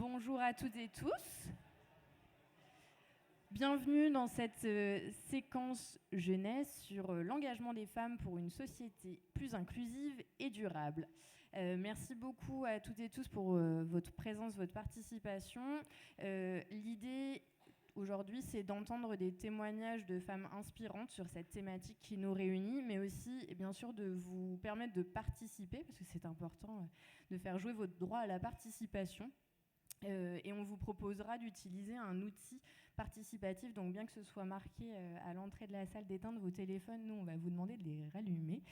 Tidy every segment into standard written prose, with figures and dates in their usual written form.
Bonjour à toutes et tous. Bienvenue dans cette séquence jeunesse sur l'engagement des femmes pour une société plus inclusive et durable. Merci beaucoup à toutes et tous pour votre présence, votre participation. L'idée aujourd'hui, c'est d'entendre des témoignages de femmes inspirantes sur cette thématique qui nous réunit, mais aussi, et bien sûr, de vous permettre de participer, parce que c'est important de faire jouer votre droit à la participation. Et on vous proposera d'utiliser un outil participatif, donc bien que ce soit marqué à l'entrée de la salle d'éteindre vos téléphones, nous on va vous demander de les rallumer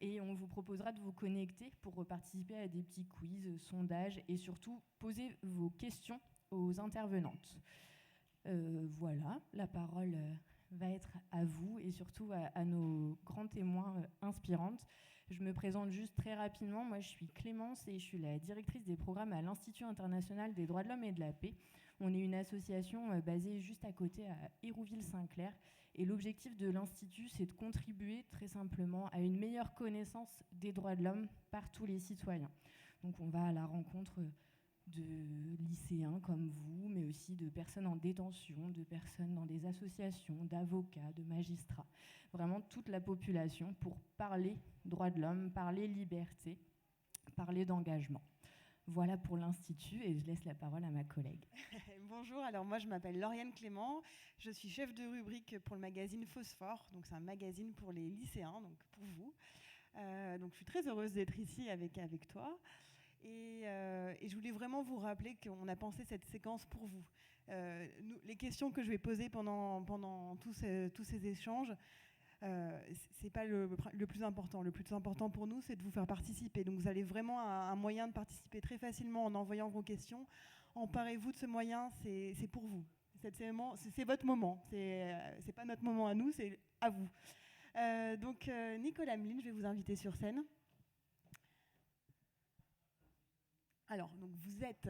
et on vous proposera de vous connecter pour participer à des petits quiz, sondages et surtout poser vos questions aux intervenantes. Voilà, la parole va être à vous et surtout à nos grands témoins inspirantes. Je me présente juste très rapidement. Moi, je suis Clémence et je suis la directrice des programmes à l'Institut international des droits de l'homme et de la paix. On est une association basée juste à côté à Hérouville-Saint-Clair. Et l'objectif de l'Institut, c'est de contribuer très simplement à une meilleure connaissance des droits de l'homme par tous les citoyens. Donc, on va à la rencontre de lycéens comme vous, mais aussi de personnes en détention, de personnes dans des associations, d'avocats, de magistrats, vraiment toute la population pour parler droits de l'homme, parler liberté, parler d'engagement. Voilà pour l'Institut et je laisse la parole à ma collègue. Bonjour, alors moi je m'appelle Lauriane Clément, je suis chef de rubrique pour le magazine Phosphore, donc c'est un magazine pour les lycéens, donc pour vous. Donc je suis très heureuse d'être ici avec toi. Et je voulais vraiment vous rappeler qu'on a pensé cette séquence pour vous. Les questions que je vais poser pendant tous ces échanges, c'est pas le plus important. Le plus important pour nous, c'est de vous faire participer. Donc vous avez vraiment un moyen de participer très facilement en envoyant vos questions. Emparez-vous de ce moyen, c'est pour vous. C'est votre moment. C'est pas notre moment à nous, c'est à vous. Donc Nicolas Meline, je vais vous inviter sur scène. Alors, donc vous êtes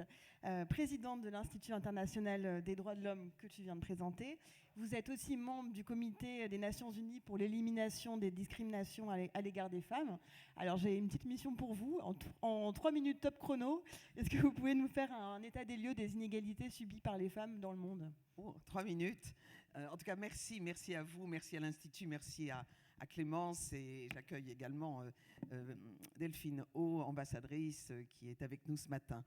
présidente de l'Institut international des droits de l'homme que tu viens de présenter. Vous êtes aussi membre du comité des Nations Unies pour l'élimination des discriminations à l'égard des femmes. Alors, j'ai une petite mission pour vous. En 3 minutes top chrono, est-ce que vous pouvez nous faire un état des lieux des inégalités subies par les femmes dans le monde ? 3 minutes. En tout cas, merci à vous, merci à l'Institut, merci à Clémence et j'accueille également Delphine O, ambassadrice, qui est avec nous ce matin.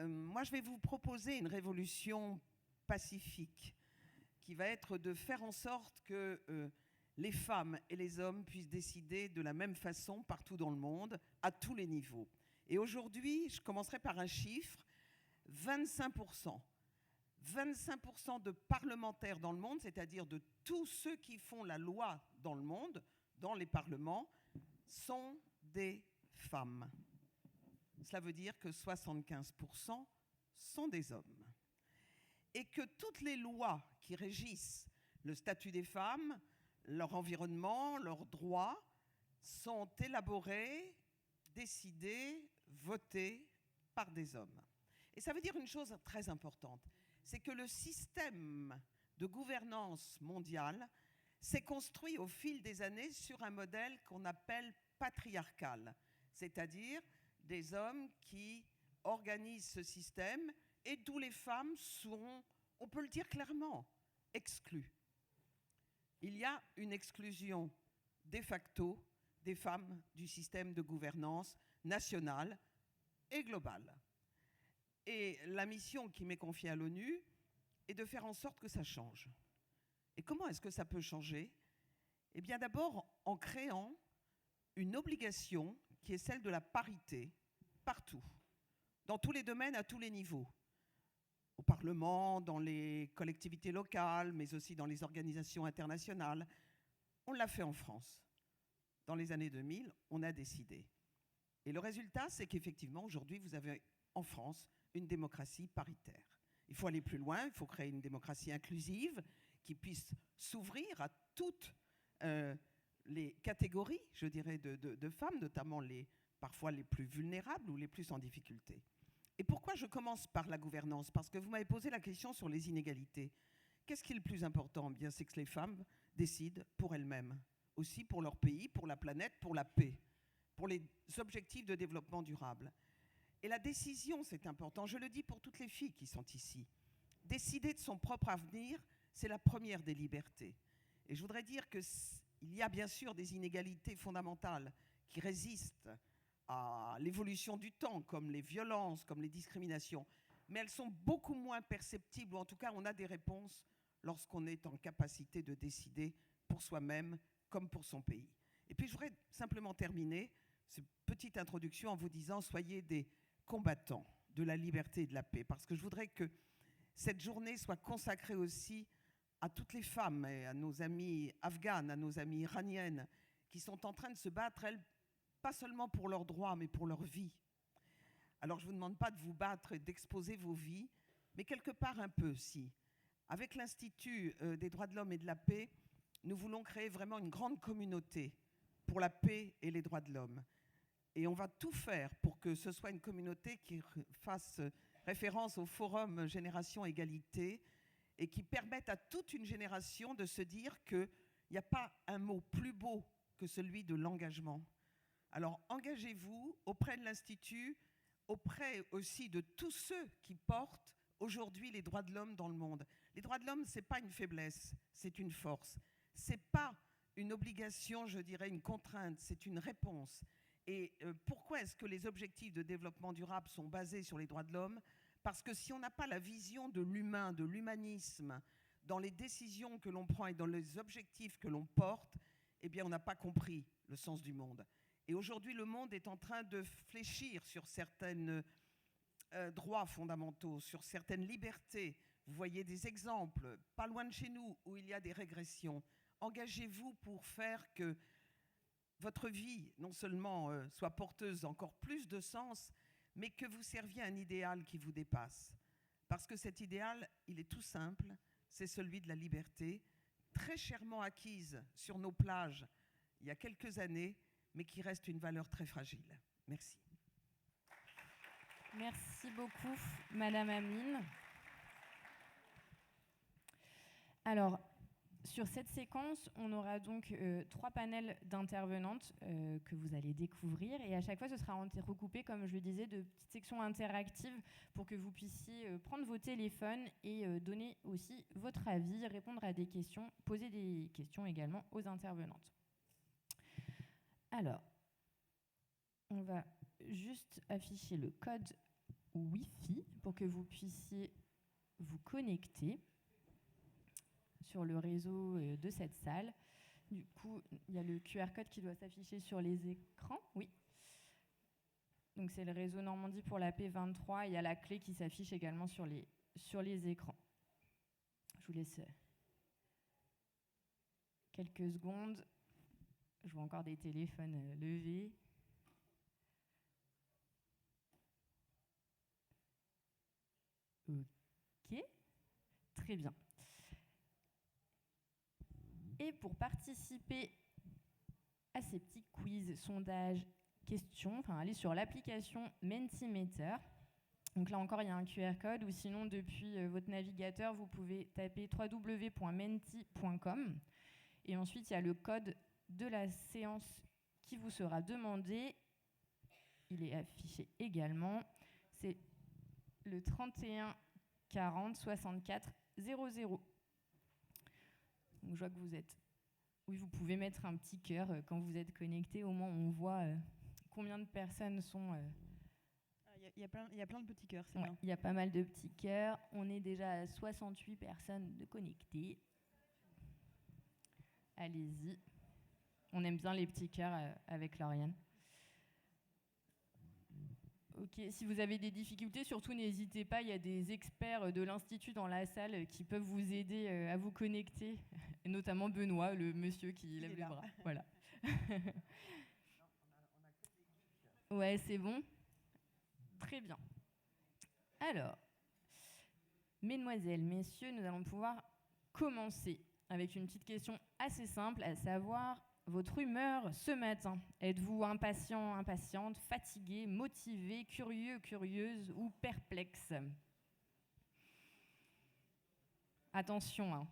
Moi, je vais vous proposer une révolution pacifique qui va être de faire en sorte que les femmes et les hommes puissent décider de la même façon partout dans le monde, à tous les niveaux. Et aujourd'hui, je commencerai par un chiffre, 25%. 25% de parlementaires dans le monde, c'est-à-dire de tous ceux qui font la loi dans le monde, dans les parlements, sont des femmes. Cela veut dire que 75% sont des hommes. Et que toutes les lois qui régissent le statut des femmes, leur environnement, leurs droits, sont élaborées, décidées, votées par des hommes. Et ça veut dire une chose très importante, c'est que le système de gouvernance mondiale s'est construit au fil des années sur un modèle qu'on appelle patriarcal, c'est-à-dire des hommes qui organisent ce système et d'où les femmes sont, on peut le dire clairement, exclues. Il y a une exclusion de facto des femmes du système de gouvernance nationale et globale. Et la mission qui m'est confiée à l'ONU est de faire en sorte que ça change. Et comment est-ce que ça peut changer ? Eh bien d'abord en créant une obligation qui est celle de la parité partout, dans tous les domaines, à tous les niveaux. Au Parlement, dans les collectivités locales, mais aussi dans les organisations internationales. On l'a fait en France. Dans les années 2000, on a décidé. Et le résultat, c'est qu'effectivement, aujourd'hui, vous avez en France une démocratie paritaire. Il faut aller plus loin, il faut créer une démocratie inclusive qui puisse s'ouvrir à toutes les catégories, je dirais, de femmes, notamment parfois les plus vulnérables ou les plus en difficulté. Et pourquoi je commence par la gouvernance ? Parce que vous m'avez posé la question sur les inégalités. Qu'est-ce qui est le plus important ? Bien, c'est que les femmes décident pour elles-mêmes, aussi pour leur pays, pour la planète, pour la paix, pour les objectifs de développement durable. Et la décision, c'est important. Je le dis pour toutes les filles qui sont ici. Décider de son propre avenir, c'est la première des libertés. Et je voudrais dire qu'il y a bien sûr des inégalités fondamentales qui résistent à l'évolution du temps, comme les violences, comme les discriminations. Mais elles sont beaucoup moins perceptibles, ou en tout cas, on a des réponses lorsqu'on est en capacité de décider pour soi-même comme pour son pays. Et puis, je voudrais simplement terminer cette petite introduction en vous disant, soyez des combattants de la liberté et de la paix, parce que je voudrais que cette journée soit consacrée aussi à toutes les femmes et à nos amies afghanes, à nos amies iraniennes, qui sont en train de se battre, elles, pas seulement pour leurs droits, mais pour leur vie. Alors je ne vous demande pas de vous battre et d'exposer vos vies, mais quelque part un peu, si. Avec l'Institut des droits de l'homme et de la paix, nous voulons créer vraiment une grande communauté pour la paix et les droits de l'homme. Et on va tout faire pour que ce soit une communauté qui fasse référence au Forum Génération Égalité et qui permette à toute une génération de se dire qu'il n'y a pas un mot plus beau que celui de l'engagement. Alors engagez-vous auprès de l'Institut, auprès aussi de tous ceux qui portent aujourd'hui les droits de l'homme dans le monde. Les droits de l'homme, ce n'est pas une faiblesse, c'est une force. Ce n'est pas une obligation, je dirais, une contrainte, c'est une réponse. Et pourquoi est-ce que les objectifs de développement durable sont basés sur les droits de l'homme ? Parce que si on n'a pas la vision de l'humain, de l'humanisme, dans les décisions que l'on prend et dans les objectifs que l'on porte, eh bien on n'a pas compris le sens du monde. Et aujourd'hui, le monde est en train de fléchir sur certains droits fondamentaux, sur certaines libertés. Vous voyez des exemples, pas loin de chez nous, où il y a des régressions. Engagez-vous pour faire que votre vie, non seulement soit porteuse d'encore plus de sens, mais que vous serviez à un idéal qui vous dépasse. Parce que cet idéal, il est tout simple, c'est celui de la liberté, très chèrement acquise sur nos plages il y a quelques années, mais qui reste une valeur très fragile. Merci. Merci beaucoup, Madame Amine. Alors, sur cette séquence, on aura donc 3 panels d'intervenantes que vous allez découvrir. Et à chaque fois, ce sera recoupé, comme je le disais, de petites sections interactives pour que vous puissiez prendre vos téléphones et donner aussi votre avis, répondre à des questions, poser des questions également aux intervenantes. Alors, on va juste afficher le code Wi-Fi pour que vous puissiez vous connecter sur le réseau de cette salle. Du coup, il y a le QR code qui doit s'afficher sur les écrans. Oui. Donc c'est le réseau Normandie pour la paix 23. Il y a la clé qui s'affiche également sur les écrans. Je vous laisse quelques secondes. Je vois encore des téléphones levés. Ok, très bien. Et pour participer à ces petits quiz, sondages, questions, allez sur l'application Mentimeter. Donc là encore, il y a un QR code, ou sinon, depuis votre navigateur, vous pouvez taper www.menti.com. Et ensuite, il y a le code de la séance qui vous sera demandé. Il est affiché également. C'est le 31 40 64 00. Donc je vois que vous êtes... Oui, vous pouvez mettre un petit cœur quand vous êtes connecté. Au moins, on voit combien de personnes sont... Il y a plein de petits cœurs, c'est ouais, bien. Il y a pas mal de petits cœurs. On est déjà à 68 personnes de connectées. Allez-y. On aime bien les petits cœurs avec Lauriane. Ok, si vous avez des difficultés, surtout n'hésitez pas, il y a des experts de l'Institut dans la salle qui peuvent vous aider à vous connecter, et notamment Benoît, le monsieur qui lève les bras. Voilà. Ouais, c'est bon. Très bien. Alors, mesdemoiselles, messieurs, nous allons pouvoir commencer avec une petite question assez simple, à savoir votre humeur ce matin. Êtes-vous impatient, impatiente, fatigué, motivé, curieux, curieuse ou perplexe? Attention, hein.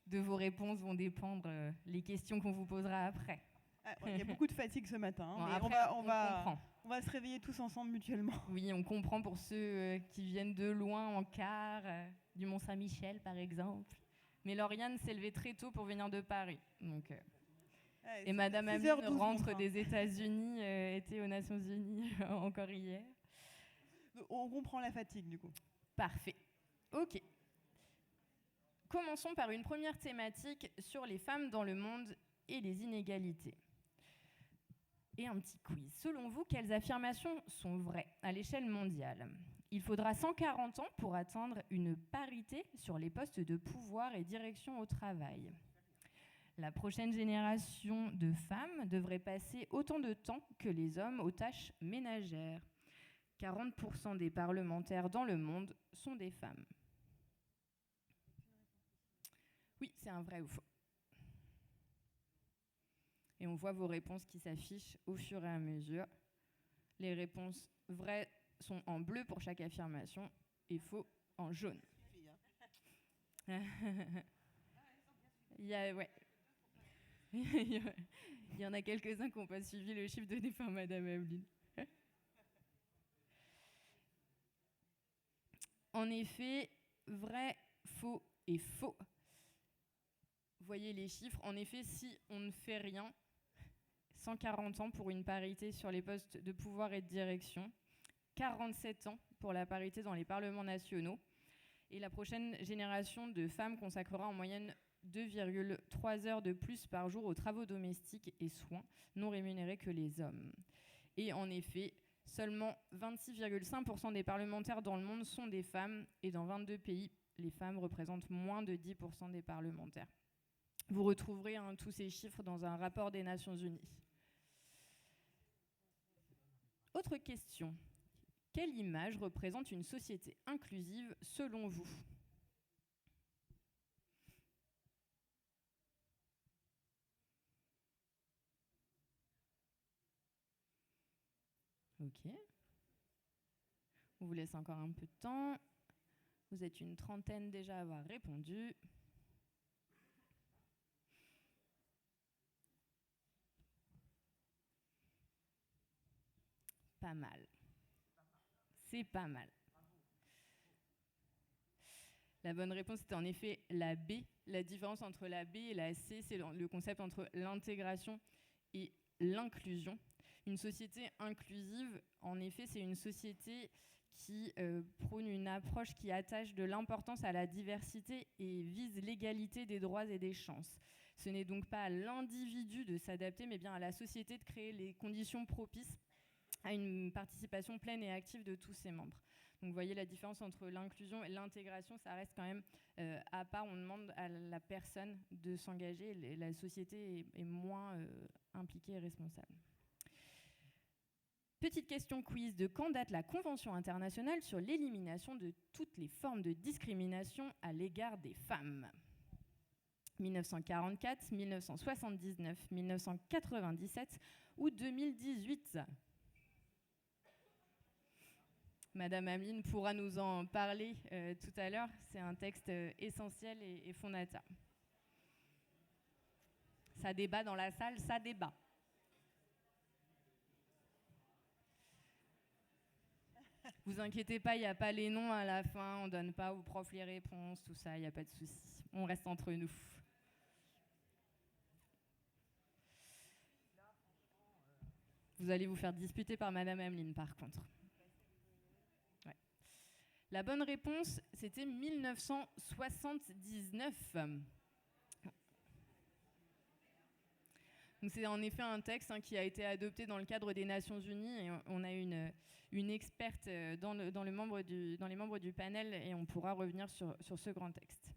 De vos réponses vont dépendre les questions qu'on vous posera après. Il y a beaucoup de fatigue ce matin, Bon, mais après, on va On va se réveiller tous ensemble mutuellement. Oui, on comprend pour ceux qui viennent de loin en car, du Mont-Saint-Michel par exemple. Mais Lauriane s'est levée très tôt pour venir de Paris. Donc, et Madame Ameline rentre des États-Unis, était aux Nations Unies encore hier. On comprend la fatigue du coup. Parfait. Ok. Commençons par une première thématique sur les femmes dans le monde et les inégalités. Et un petit quiz. Selon vous, quelles affirmations sont vraies à l'échelle mondiale ? Il faudra 140 ans pour atteindre une parité sur les postes de pouvoir et direction au travail. La prochaine génération de femmes devrait passer autant de temps que les hommes aux tâches ménagères. 40% des parlementaires dans le monde sont des femmes. Oui, c'est un vrai ou faux. Et on voit vos réponses qui s'affichent au fur et à mesure. Les réponses vraies sont en bleu pour chaque affirmation et faux en jaune. Il y en a quelques-uns qui n'ont pas suivi le chiffre donné par Madame Ameline. En effet, vrai, faux et faux. Voyez les chiffres. En effet, si on ne fait rien, 140 ans pour une parité sur les postes de pouvoir et de direction, 47 ans pour la parité dans les parlements nationaux, et la prochaine génération de femmes consacrera en moyenne 2,3 heures de plus par jour aux travaux domestiques et soins non rémunérés que les hommes. Et en effet, seulement 26,5% des parlementaires dans le monde sont des femmes, et dans 22 pays, les femmes représentent moins de 10% des parlementaires. Vous retrouverez tous ces chiffres dans un rapport des Nations Unies. Autre question. Quelle image représente une société inclusive selon vous ? Ok. On vous laisse encore un peu de temps. Vous êtes une trentaine déjà à avoir répondu. Pas mal. C'est pas mal. La bonne réponse était en effet la B. La différence entre la B et la C, c'est le concept entre l'intégration et l'inclusion. Une société inclusive, en effet, c'est une société qui prône une approche qui attache de l'importance à la diversité et vise l'égalité des droits et des chances. Ce n'est donc pas à l'individu de s'adapter, mais bien à la société de créer les conditions propices à une participation pleine et active de tous ses membres. Donc vous voyez la différence entre l'inclusion et l'intégration, ça reste quand même à part, on demande à la personne de s'engager, et la société est moins impliquée et responsable. Petite question quiz, de quand date la Convention internationale sur l'élimination de toutes les formes de discrimination à l'égard des femmes ? 1944, 1979, 1997 ou 2018 ? Madame Ameline pourra nous en parler tout à l'heure. C'est un texte essentiel et fondateur. Ça débat dans la salle, ça débat. Vous inquiétez pas, il n'y a pas les noms à la fin, on ne donne pas aux profs les réponses, tout ça, il n'y a pas de souci. On reste entre nous. Vous allez vous faire disputer par Madame Ameline, par contre. Ouais. La bonne réponse, c'était 1979. Donc c'est en effet un texte qui a été adopté dans le cadre des Nations Unies, et on a une experte dans les membres du panel, et on pourra revenir sur ce grand texte.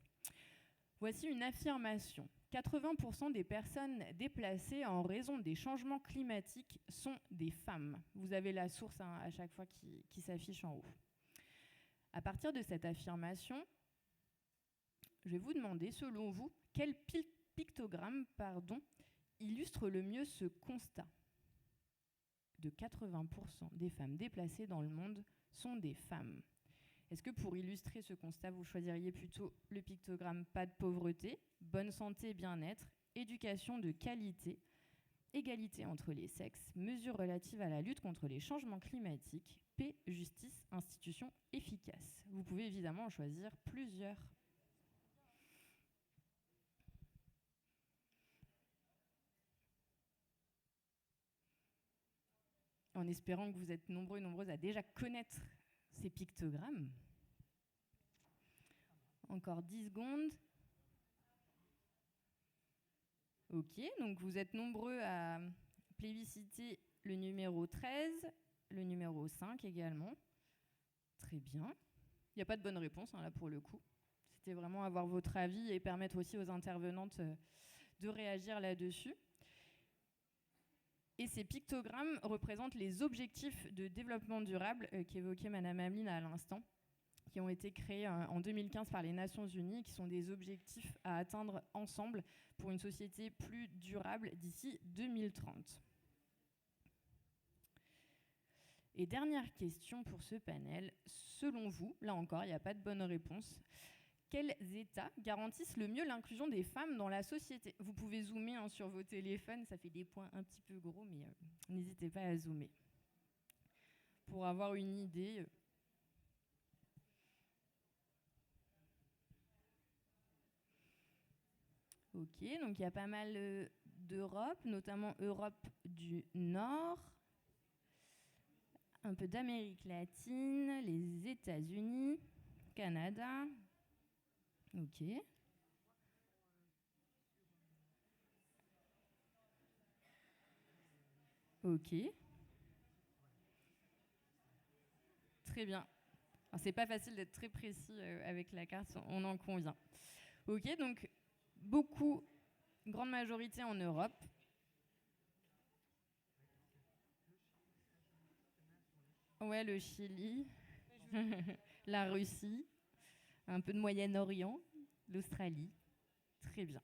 Voici une affirmation. 80% des personnes déplacées en raison des changements climatiques sont des femmes. Vous avez la source à chaque fois qui s'affiche en haut. À partir de cette affirmation, je vais vous demander, selon vous, quel pictogramme illustre le mieux ce constat de 80% des femmes déplacées dans le monde sont des femmes. Est-ce que pour illustrer ce constat, vous choisiriez plutôt le pictogramme pas de pauvreté, bonne santé, bien-être, éducation de qualité, égalité entre les sexes, mesures relatives à la lutte contre les changements climatiques, paix, justice, institutions efficaces. Vous pouvez évidemment en choisir plusieurs. En espérant que vous êtes nombreux et nombreuses à déjà connaître ces pictogrammes. Encore 10 secondes. Ok, donc vous êtes nombreux à plébisciter le numéro 13, le numéro 5 également. Très bien. Il n'y a pas de bonne réponse là pour le coup. C'était vraiment avoir votre avis et permettre aussi aux intervenantes de réagir là-dessus. Et ces pictogrammes représentent les objectifs de développement durable qu'évoquait Madame Ameline à l'instant, qui ont été créés en 2015 par les Nations Unies, qui sont des objectifs à atteindre ensemble pour une société plus durable d'ici 2030. Et dernière question pour ce panel, selon vous, là encore, il n'y a pas de bonne réponse, quels États garantissent le mieux l'inclusion des femmes dans la société? Vous pouvez zoomer sur vos téléphones, ça fait des points un petit peu gros, mais n'hésitez pas à zoomer. Pour avoir une idée... Ok, donc il y a pas mal d'Europe, notamment Europe du Nord, un peu d'Amérique latine, les États-Unis, Canada. Ok. Ok. Très bien. C'est pas facile d'être très précis avec la carte, on en convient. Ok, donc beaucoup, grande majorité en Europe. Ouais, le Chili, la Russie, un peu de Moyen-Orient, l'Australie. Très bien.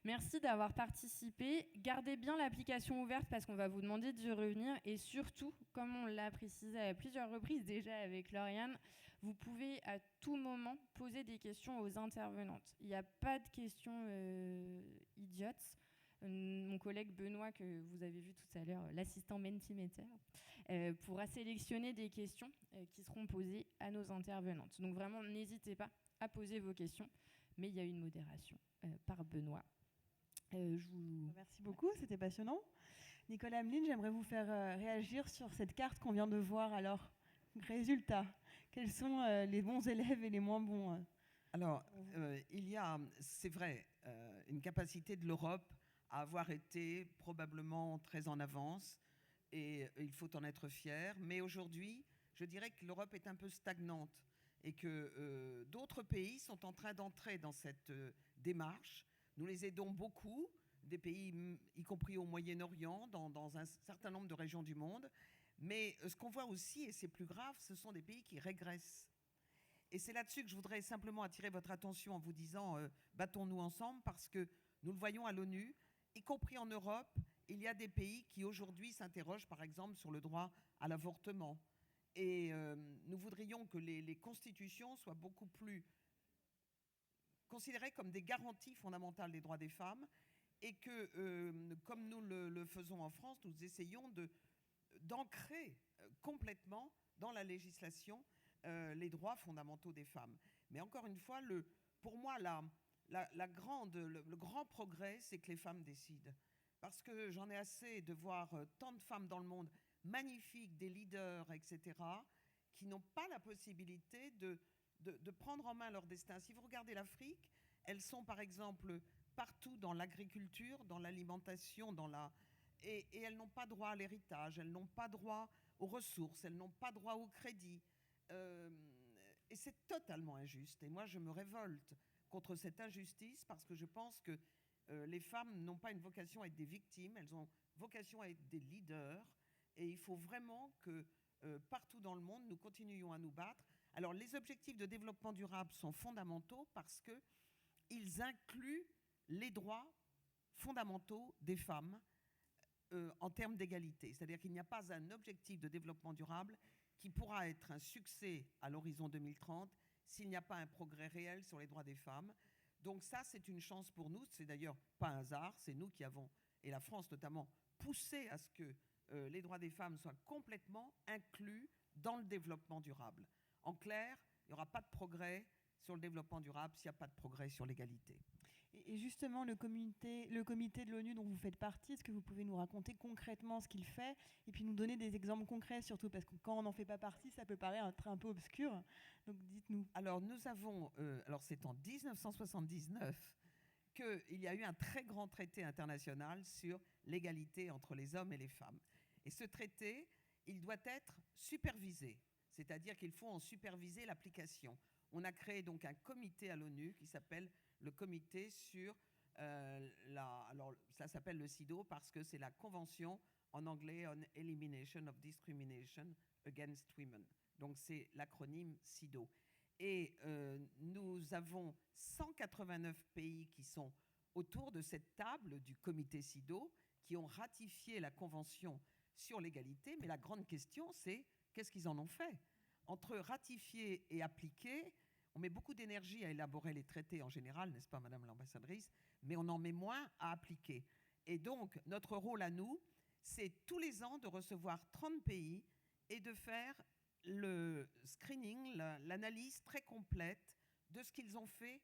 Merci d'avoir participé. Gardez bien l'application ouverte parce qu'on va vous demander d'y revenir. Et surtout, comme on l'a précisé à plusieurs reprises déjà avec Lauriane, vous pouvez à tout moment poser des questions aux intervenantes. Il n'y a pas de questions idiotes. Mon collègue Benoît, que vous avez vu tout à l'heure, l'assistant Mentimeter, pourra sélectionner des questions qui seront posées à nos intervenantes. Donc vraiment, n'hésitez pas à poser vos questions, mais il y a une modération par Benoît. Merci beaucoup, c'était passionnant. Nicolas Ameline, j'aimerais vous faire réagir sur cette carte qu'on vient de voir. Alors, résultat, quels sont les bons élèves et les moins bons Alors, il y a, c'est vrai, une capacité de l'Europe à avoir été probablement très en avance, et il faut en être fier. Mais aujourd'hui, je dirais que l'Europe est un peu stagnante et que d'autres pays sont en train d'entrer dans cette démarche. Nous les aidons beaucoup, des pays, y compris au Moyen-Orient, dans un certain nombre de régions du monde. Mais ce qu'on voit aussi, et c'est plus grave, ce sont des pays qui régressent. Et c'est là-dessus que je voudrais simplement attirer votre attention en vous disant battons-nous ensemble, parce que nous le voyons à l'ONU, y compris en Europe, il y a des pays qui aujourd'hui s'interrogent par exemple sur le droit à l'avortement. Et nous voudrions que les constitutions soient beaucoup plus considérées comme des garanties fondamentales des droits des femmes, et que, comme nous le faisons en France, nous essayons d'ancrer complètement dans la législation les droits fondamentaux des femmes. Mais encore une fois, pour moi, le grand progrès, c'est que les femmes décident. Parce que j'en ai assez de voir tant de femmes dans le monde, magnifiques, des leaders, etc., qui n'ont pas la possibilité de prendre en main leur destin. Si vous regardez l'Afrique, elles sont par exemple partout dans l'agriculture, dans l'alimentation, et elles n'ont pas droit à l'héritage, elles n'ont pas droit aux ressources, elles n'ont pas droit au crédit. Et c'est totalement injuste. Et moi, je me révolte contre cette injustice parce que je pense que les femmes n'ont pas une vocation à être des victimes, elles ont vocation à être des leaders. Et il faut vraiment que partout dans le monde, nous continuions à nous battre. Alors, les objectifs de développement durable sont fondamentaux parce qu'ils incluent les droits fondamentaux des femmes en termes d'égalité. C'est-à-dire qu'il n'y a pas un objectif de développement durable qui pourra être un succès à l'horizon 2030 s'il n'y a pas un progrès réel sur les droits des femmes. Donc ça, c'est une chance pour nous. C'est d'ailleurs pas un hasard, c'est nous qui avons et la France notamment, pousser à ce que les droits des femmes soient complètement inclus dans le développement durable. En clair, il n'y aura pas de progrès sur le développement durable s'il n'y a pas de progrès sur l'égalité. Et justement, le comité de l'ONU dont vous faites partie, est-ce que vous pouvez nous raconter concrètement ce qu'il fait et puis nous donner des exemples concrets surtout, parce que quand on n'en fait pas partie, ça peut paraître un peu obscur. Donc dites-nous. Alors nous avons, c'est en 1979 qu'il y a eu un très grand traité international sur l'égalité entre les hommes et les femmes. Et ce traité, il doit être supervisé, c'est-à-dire qu'il faut en superviser l'application. On a créé donc un comité à l'ONU qui s'appelle le comité sur alors ça s'appelle le CIDO parce que c'est la convention en anglais on Elimination of Discrimination Against Women. Donc c'est l'acronyme CIDO. Et nous avons 189 pays qui sont autour de cette table du comité CIDO qui ont ratifié la convention sur l'égalité. Mais la grande question, c'est qu'est-ce qu'ils en ont fait? Entre ratifier et appliquer, on met beaucoup d'énergie à élaborer les traités en général, n'est-ce pas, Madame l'ambassadrice? Mais on en met moins à appliquer. Et donc, notre rôle à nous, c'est tous les ans de recevoir 30 pays et de faire le screening, l'analyse très complète de ce qu'ils ont fait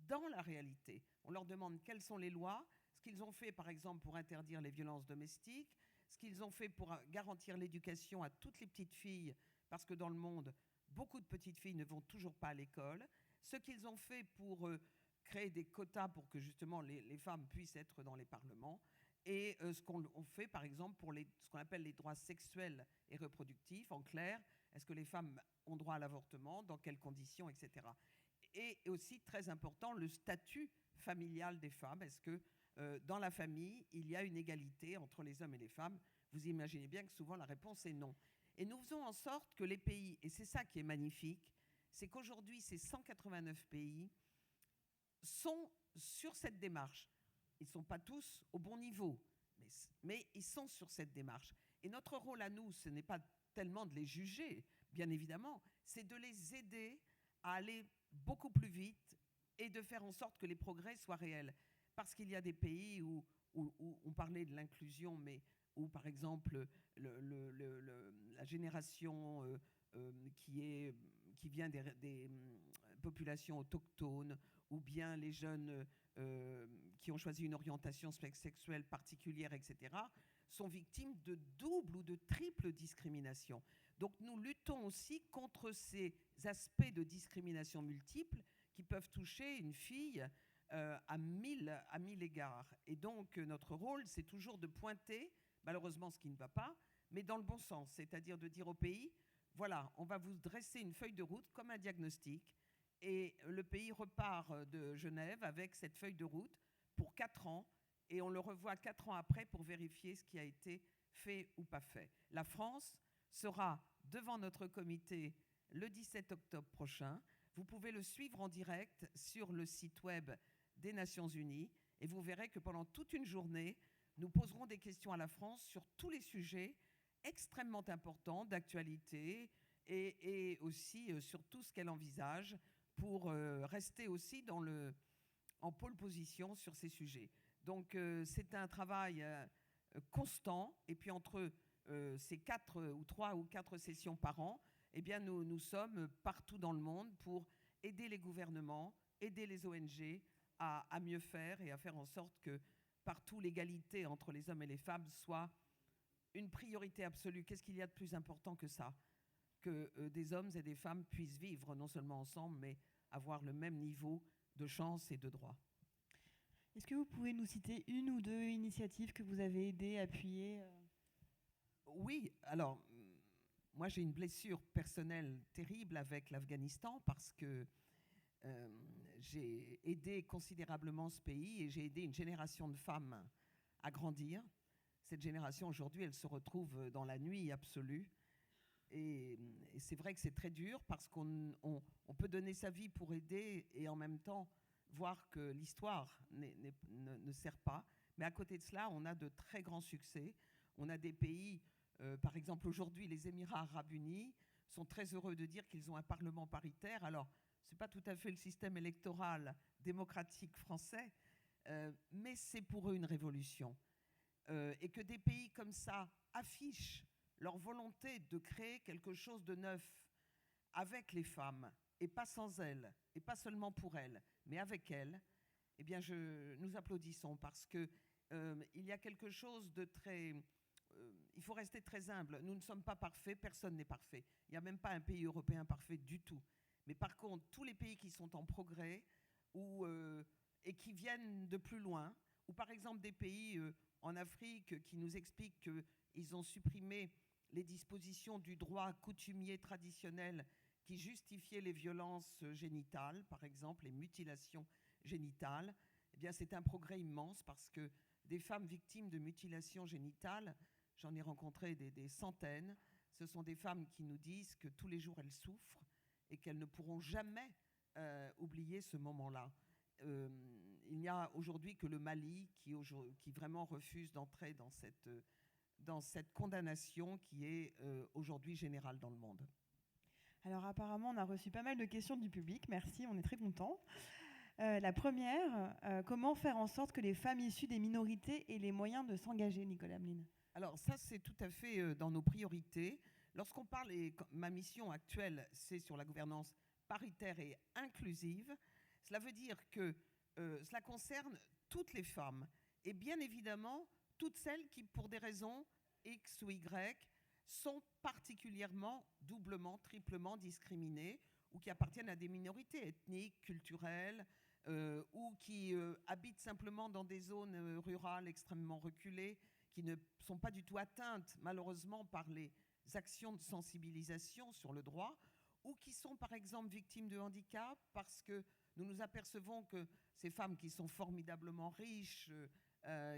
dans la réalité. On leur demande quelles sont les lois, ce qu'ils ont fait par exemple pour interdire les violences domestiques, ce qu'ils ont fait pour garantir l'éducation à toutes les petites filles, parce que dans le monde, beaucoup de petites filles ne vont toujours pas à l'école, ce qu'ils ont fait pour créer des quotas pour que justement les femmes puissent être dans les parlements, et ce qu'on fait par exemple pour ce qu'on appelle les droits sexuels et reproductifs, en clair, est-ce que les femmes ont droit à l'avortement, dans quelles conditions, etc. Et aussi, très important, le statut familial des femmes. Est-ce que dans la famille, il y a une égalité entre les hommes et les femmes? Vous imaginez bien que souvent la réponse est non. Et nous faisons en sorte que les pays, et c'est ça qui est magnifique, c'est qu'aujourd'hui, ces 189 pays sont sur cette démarche. Ils ne sont pas tous au bon niveau, mais ils sont sur cette démarche. Et notre rôle à nous, ce n'est pas tellement de les juger, bien évidemment, c'est de les aider à aller beaucoup plus vite et de faire en sorte que les progrès soient réels. Parce qu'il y a des pays où on parlait de l'inclusion, mais où, par exemple, la génération qui vient des populations autochtones, ou bien les jeunes qui ont choisi une orientation sexuelle particulière, etc., sont victimes de double ou de triple discrimination. Donc nous luttons aussi contre ces aspects de discrimination multiples qui peuvent toucher une fille à mille égards. Et donc notre rôle, c'est toujours de pointer, malheureusement, ce qui ne va pas, mais dans le bon sens, c'est-à-dire de dire au pays, voilà, on va vous dresser une feuille de route comme un diagnostic, et le pays repart de Genève avec cette feuille de route pour 4 ans, et on le revoit 4 ans après pour vérifier ce qui a été fait ou pas fait. La France sera devant notre comité le 17 octobre prochain. Vous pouvez le suivre en direct sur le site web des Nations Unies, et vous verrez que pendant toute une journée, nous poserons des questions à la France sur tous les sujets extrêmement importants d'actualité et aussi sur tout ce qu'elle envisage pour rester aussi en pole position sur ces sujets. Donc c'est un travail constant, et puis entre ces 3 ou 4 sessions par an, eh bien nous sommes partout dans le monde pour aider les gouvernements, aider les ONG à mieux faire et à faire en sorte que partout l'égalité entre les hommes et les femmes soit une priorité absolue. Qu'est-ce qu'il y a de plus important que ça? Que des hommes et des femmes puissent vivre non seulement ensemble, mais avoir le même niveau de chance et de droits. Est-ce que vous pouvez nous citer une ou deux initiatives que vous avez aidées, appuyées? Oui, alors, moi j'ai une blessure personnelle terrible avec l'Afghanistan parce que j'ai aidé considérablement ce pays et j'ai aidé une génération de femmes à grandir. Cette génération, aujourd'hui, elle se retrouve dans la nuit absolue. Et c'est vrai que c'est très dur parce qu'on peut donner sa vie pour aider et en même temps voir que l'histoire ne sert pas. Mais à côté de cela, on a de très grands succès. On a des pays, par exemple aujourd'hui, les Émirats arabes unis sont très heureux de dire qu'ils ont un parlement paritaire. Alors, ce n'est pas tout à fait le système électoral démocratique français, mais c'est pour eux une révolution. et que des pays comme ça affichent leur volonté de créer quelque chose de neuf avec les femmes, et pas sans elles, et pas seulement pour elles, mais avec elles, eh bien nous applaudissons parce que il y a quelque chose de très... il faut rester très humble. Nous ne sommes pas parfaits, personne n'est parfait. Il n'y a même pas un pays européen parfait du tout. Mais par contre, tous les pays qui sont en progrès et qui viennent de plus loin, ou par exemple des pays en Afrique qui nous expliquent qu'ils ont supprimé les dispositions du droit coutumier traditionnel qui justifiaient les violences génitales, par exemple les mutilations génitales, eh bien c'est un progrès immense parce que des femmes victimes de mutilations génitales, j'en ai rencontré des centaines, ce sont des femmes qui nous disent que tous les jours elles souffrent et qu'elles ne pourront jamais oublier ce moment-là. Il n'y a aujourd'hui que le Mali qui vraiment refuse d'entrer dans cette condamnation qui est aujourd'hui générale dans le monde. Alors apparemment, on a reçu pas mal de questions du public. Merci, on est très contents. La première, comment faire en sorte que les femmes issues des minorités aient les moyens de s'engager, Nicolas Meline? Alors ça, c'est tout à fait dans nos priorités. Lorsqu'on parle, et ma mission actuelle, c'est sur la gouvernance paritaire et inclusive, cela veut dire que cela concerne toutes les femmes et bien évidemment toutes celles qui, pour des raisons X ou Y, sont particulièrement, doublement, triplement discriminées ou qui appartiennent à des minorités ethniques, culturelles, ou qui habitent simplement dans des zones rurales extrêmement reculées, qui ne sont pas du tout atteintes malheureusement par les actions de sensibilisation sur le droit, ou qui sont par exemple victimes de handicap parce que nous nous apercevons que ces femmes qui sont formidablement riches,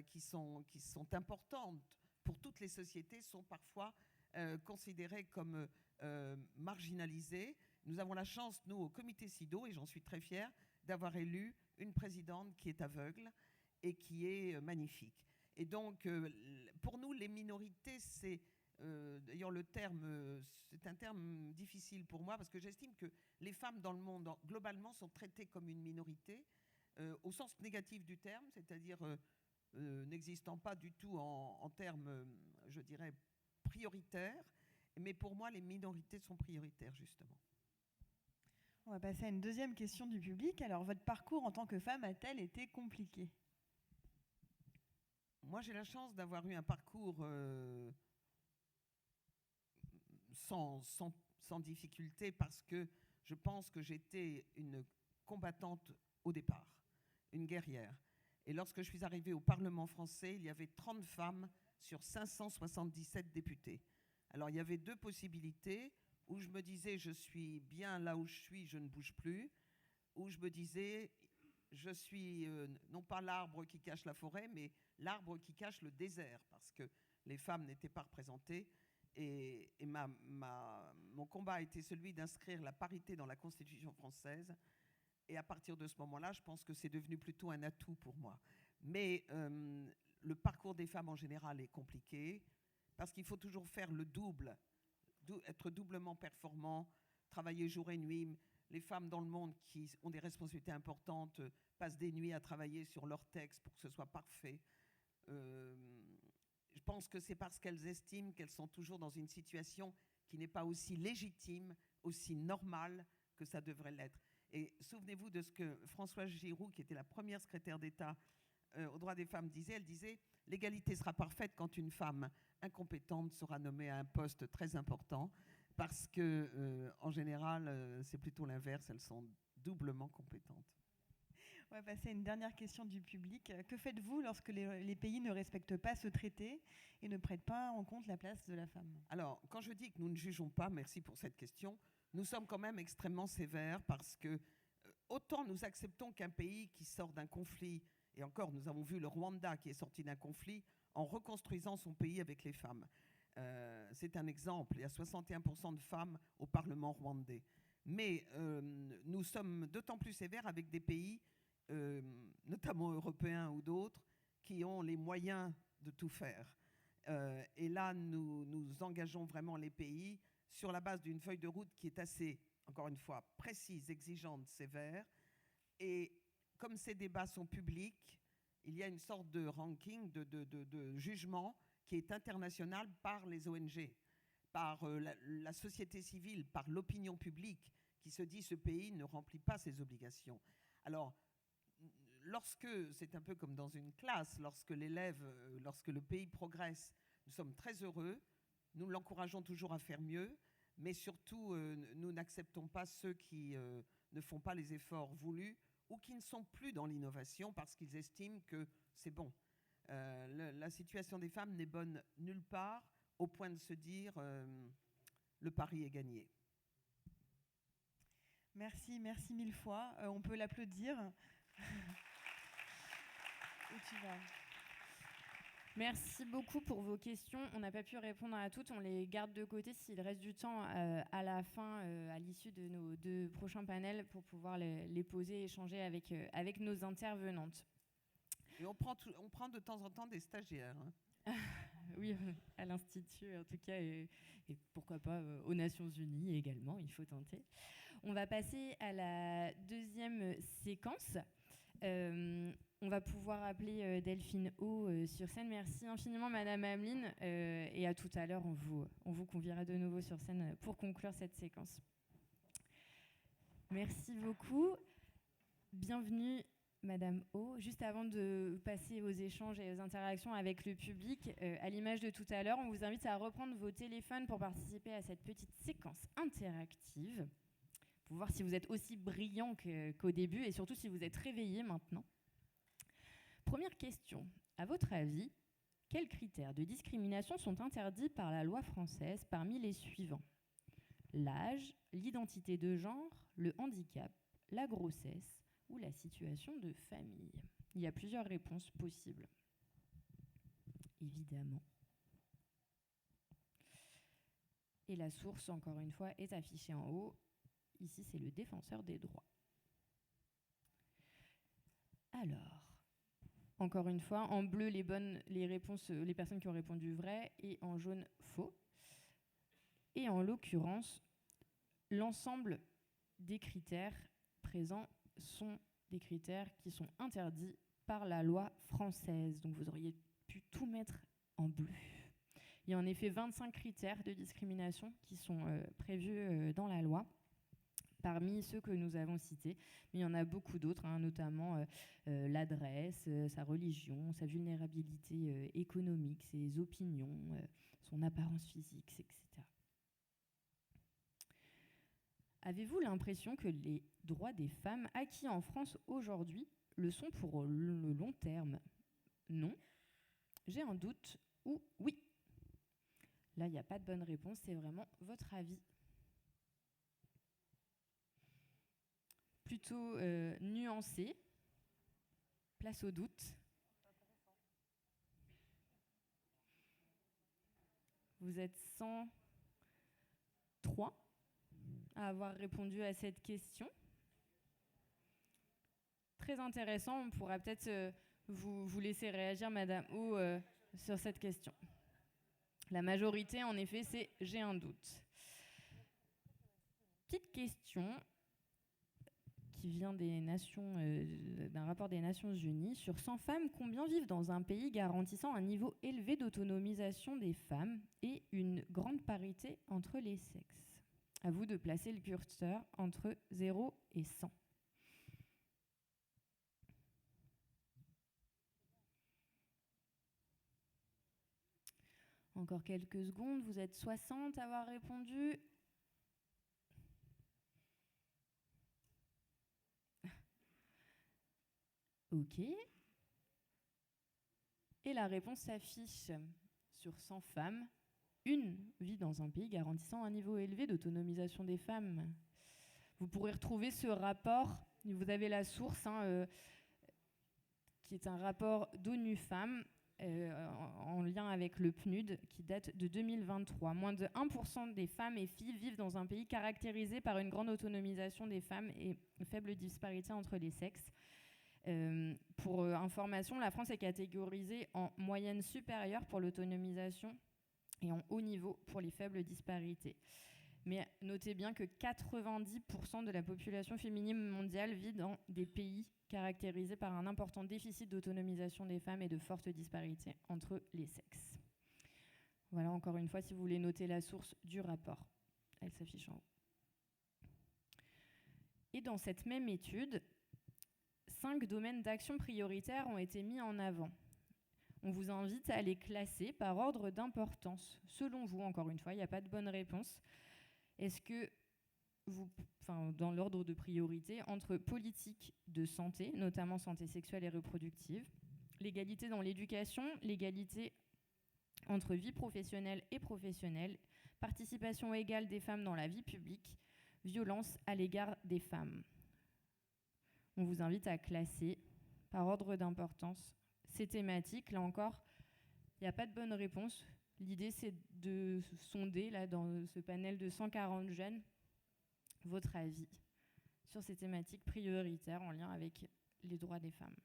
qui sont importantes pour toutes les sociétés, sont parfois considérées comme marginalisées. Nous avons la chance, nous, au comité SIDO, et j'en suis très fière, d'avoir élu une présidente qui est aveugle et qui est magnifique. Et donc, pour nous, les minorités, c'est... d'ailleurs, le terme, c'est un terme difficile pour moi parce que j'estime que les femmes dans le monde, globalement, sont traitées comme une minorité, au sens négatif du terme, c'est-à-dire n'existant pas du tout en termes, je dirais, prioritaires. Mais pour moi, les minorités sont prioritaires, justement. On va passer à une deuxième question du public. Alors, votre parcours en tant que femme a-t-elle été compliqué? Moi, j'ai la chance d'avoir eu un parcours sans difficulté parce que je pense que j'étais une combattante au départ, une guerrière. Et lorsque je suis arrivée au Parlement français, il y avait 30 femmes sur 577 députés. Alors, il y avait deux possibilités, où je me disais, je suis bien là où je suis, je ne bouge plus, où je me disais, je suis non pas l'arbre qui cache la forêt, mais l'arbre qui cache le désert, parce que les femmes n'étaient pas représentées. Et mon combat a été celui d'inscrire la parité dans la Constitution française. Et à partir de ce moment-là, je pense que c'est devenu plutôt un atout pour moi. Mais le parcours des femmes en général est compliqué, parce qu'il faut toujours faire le double, être doublement performant, travailler jour et nuit. Les femmes dans le monde qui ont des responsabilités importantes passent des nuits à travailler sur leurs textes pour que ce soit parfait. Je pense que c'est parce qu'elles estiment qu'elles sont toujours dans une situation qui n'est pas aussi légitime, aussi normale que ça devrait l'être. Et souvenez-vous de ce que Françoise Giroud, qui était la première secrétaire d'État aux droits des femmes, disait. Elle disait « L'égalité sera parfaite quand une femme incompétente sera nommée à un poste très important, parce que en général, c'est plutôt l'inverse, elles sont doublement compétentes. » On va passer à une dernière question du public. Que faites-vous lorsque les pays ne respectent pas ce traité et ne prennent pas en compte la place de la femme? Alors, quand je dis que nous ne jugeons pas, merci pour cette question, nous sommes quand même extrêmement sévères parce que autant nous acceptons qu'un pays qui sort d'un conflit, et encore nous avons vu le Rwanda qui est sorti d'un conflit en reconstruisant son pays avec les femmes. C'est un exemple, il y a 61% de femmes au Parlement rwandais. Mais nous sommes d'autant plus sévères avec des pays notamment européens ou d'autres, qui ont les moyens de tout faire. Et là, nous engageons vraiment les pays sur la base d'une feuille de route qui est assez, encore une fois, précise, exigeante, sévère. Et comme ces débats sont publics, il y a une sorte de ranking, de jugement qui est international par les ONG, par la société civile, par l'opinion publique, qui se dit ce pays ne remplit pas ses obligations. Alors, lorsque, c'est un peu comme dans une classe, lorsque le pays progresse, nous sommes très heureux, nous l'encourageons toujours à faire mieux, mais surtout, nous n'acceptons pas ceux qui ne font pas les efforts voulus ou qui ne sont plus dans l'innovation parce qu'ils estiment que c'est bon. La situation des femmes n'est bonne nulle part, au point de se dire le pari est gagné. Merci mille fois. On peut l'applaudir. Où tu vas ? Merci beaucoup pour vos questions. On n'a pas pu répondre à toutes. On les garde de côté s'il reste du temps à la fin, à l'issue de nos 2 prochains panels, pour pouvoir les poser et échanger avec nos intervenantes. Et on prend de temps en temps des stagiaires. Hein. Oui, à l'Institut en tout cas, et pourquoi pas aux Nations Unies également, il faut tenter. On va passer à la 2e séquence. On va pouvoir appeler Delphine O sur scène. Merci infiniment Madame Ameline, et à tout à l'heure, on vous conviera de nouveau sur scène pour conclure cette séquence. Merci beaucoup. Bienvenue Madame O. Juste avant de passer aux échanges et aux interactions avec le public, à l'image de tout à l'heure, on vous invite à reprendre vos téléphones pour participer à cette petite séquence interactive, pour voir si vous êtes aussi brillant qu'au début et surtout si vous êtes réveillé maintenant. Première question. À votre avis, quels critères de discrimination sont interdits par la loi française parmi les suivants ? L'âge, l'identité de genre, le handicap, la grossesse ou la situation de famille. Il y a plusieurs réponses possibles. Évidemment. Et la source, encore une fois, est affichée en haut. Ici, c'est le défenseur des droits. Alors, encore une fois, en bleu, les réponses, les personnes qui ont répondu vrai, et en jaune, faux. Et en l'occurrence, l'ensemble des critères présents sont des critères qui sont interdits par la loi française. Donc vous auriez pu tout mettre en bleu. Il y a en effet 25 critères de discrimination qui sont prévus dans la loi, parmi ceux que nous avons cités. Mais il y en a beaucoup d'autres, hein, notamment l'adresse, sa religion, sa vulnérabilité économique, ses opinions, son apparence physique, etc. Avez-vous l'impression que les droits des femmes acquis en France aujourd'hui le sont pour le long terme ? Non. J'ai un doute ou oui. Là, il n'y a pas de bonne réponse, c'est vraiment votre avis. Plutôt nuancé. Place au doute. Vous êtes 103 à avoir répondu à cette question. Très intéressant, on pourra peut-être vous laisser réagir, Madame O, sur cette question. La majorité, en effet, c'est « j'ai un doute ». Petite question qui vient d'un rapport des Nations Unies. Sur 100 femmes, combien vivent dans un pays garantissant un niveau élevé d'autonomisation des femmes et une grande parité entre les sexes ? À vous de placer le curseur entre 0 et 100. Encore quelques secondes, vous êtes 60 à avoir répondu. Ok. Et la réponse s'affiche sur 100 femmes. Une vit dans un pays garantissant un niveau élevé d'autonomisation des femmes. Vous pourrez retrouver ce rapport, vous avez la source, qui est un rapport d'ONU Femmes, en lien avec le PNUD, qui date de 2023. Moins de 1% des femmes et filles vivent dans un pays caractérisé par une grande autonomisation des femmes et une faible disparité entre les sexes. Pour information, la France est catégorisée en moyenne supérieure pour l'autonomisation et en haut niveau pour les faibles disparités. Mais notez bien que 90% de la population féminine mondiale vit dans des pays caractérisés par un important déficit d'autonomisation des femmes et de fortes disparités entre les sexes. Voilà, encore une fois, si vous voulez noter la source du rapport, elle s'affiche en haut. Et dans cette même étude, 5 domaines d'action prioritaires ont été mis en avant. On vous invite à les classer par ordre d'importance. Selon vous, encore une fois, il n'y a pas de bonne réponse. Est-ce que dans l'ordre de priorité, entre politique de santé, notamment santé sexuelle et reproductive, l'égalité dans l'éducation, l'égalité entre vie professionnelle et professionnelle, participation égale des femmes dans la vie publique, violence à l'égard des femmes. On vous invite à classer par ordre d'importance ces thématiques. Là encore, il n'y a pas de bonne réponse. L'idée, c'est de sonder, là, dans ce panel de 140 jeunes, votre avis sur ces thématiques prioritaires en lien avec les droits des femmes.